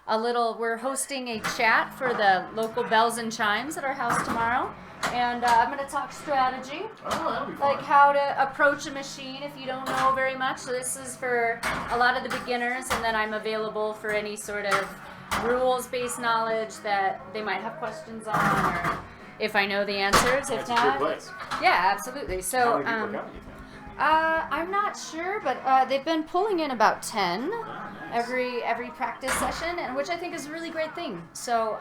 we're hosting a chat for the local bells and chimes at our house tomorrow. And I'm going to talk strategy, Oh, that'll be fun. like how to approach a machine if you don't know very much. So this is for a lot of the beginners, and then I'm available for any sort of rules-based knowledge that they might have questions on, or if I know the answers. If That's a not, good place. yeah, absolutely. How So many people are coming, you think? I'm not sure, but they've been pulling in about 10 nice. every practice session, and which I think is a really great thing. So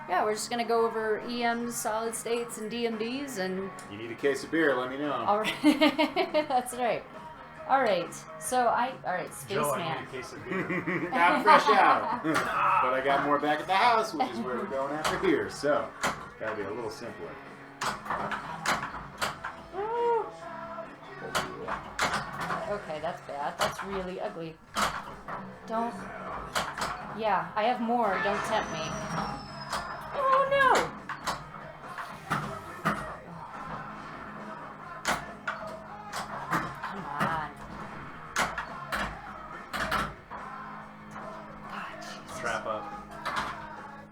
yeah, we're just gonna go over EMs, solid states, and DMDs, and You need a case of beer, let me know. all right. That's right. All right. So Joe, I Spaceman. need a case of beer. Not fresh out. But I got more back at the house, which is where we're going after here. So, gotta be a little simpler. Okay, that's bad. That's really ugly. Don't. Yeah, I have more. Don't tempt me. Oh no! Come on. God, Jesus. Trap up.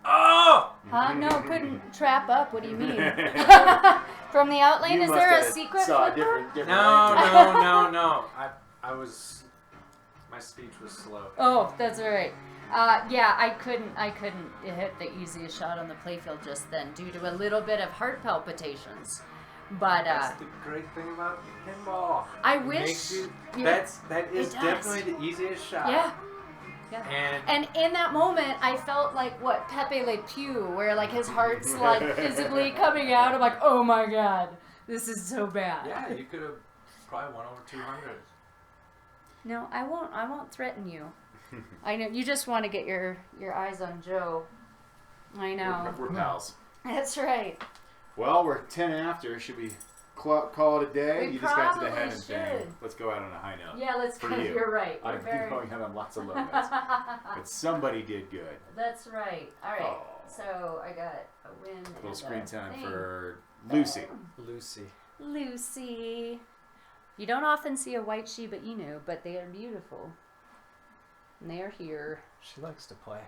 Oh! Huh? No, couldn't. trap up. What do you mean? From the outlane, You is must there a have secret saw a flipper? different No. I was. My speech was slow. Oh, that's all right. Yeah, I couldn't hit the easiest shot on the playfield just then due to a little bit of heart palpitations. But That's the great thing about pinball. I It wish. makes you- Yeah, that is it does. definitely the easiest shot. yeah. And And in that moment, I felt like what Pepe Le Pew, where like his heart's like visibly coming out. I'm like, oh my god, this is so bad. yeah, you could have probably won over 200. No, I won't threaten you. I know you just want to get your eyes on Joe. I know. We're pals. That's right. Well, we're 10 after. Should we call it a day? We You just got to the probably heaven thing. should. Let's go out on a high note. Yeah, let's. For Kind you. You're right. You're I've very. been going out on lots of low notes. But somebody did good. That's right. All right. Oh. So I got a win. A little and screen a time thing. for Lucy. Lucy. Lucy. You don't often see a white Shiba Inu, but they are beautiful. And they are here. She likes to play.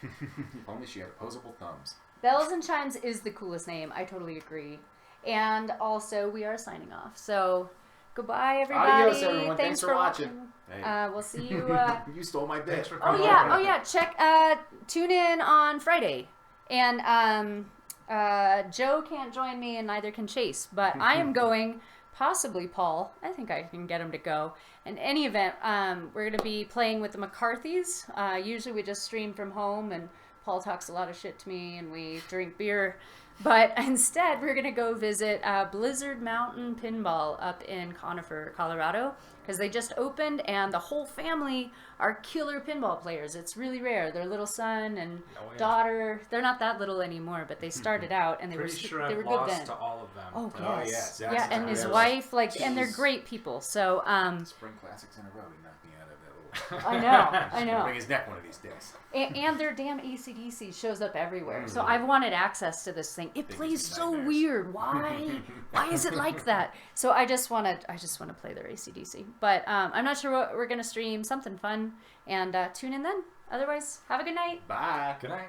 If only she had opposable thumbs. Bells and Chimes is the coolest name. I totally agree. And also, we are signing off. So, goodbye, everybody. Adios, everyone. Thanks for watching. Hey. We'll see you. You stole my bit. Oh yeah. Check. Tune in on Friday. And Joe can't join me, and neither can Chase. But I am going. Possibly Paul. I think I can get him to go. In any event, we're going to be playing with the McCarthys. Usually we just stream from home, and Paul talks a lot of shit to me, and we drink beer. But instead, we're going to go visit Blizzard Mountain Pinball up in Conifer, Colorado, because they just opened, and the whole family are killer pinball players. It's really rare. Their little son and daughter, they're not that little anymore, but they started out, and they Pretty sure they I've were good lost then. to all of them. Oh, Oh, yes. yeah, Zach's Yeah, and is his there. wife, and they're Jeez. great people. So, Spring Classics in a row. He knocked me out of that little... I know. Bring his neck one of these days. And their damn ACDC shows up everywhere. So I've wanted access to this thing. It Biggest plays so nightmares. weird. Why? Why is it like that? So I just want to play their ACDC. But I'm not sure what we're gonna stream. Something fun. And tune in then. Otherwise, have a good night. Bye. Good night.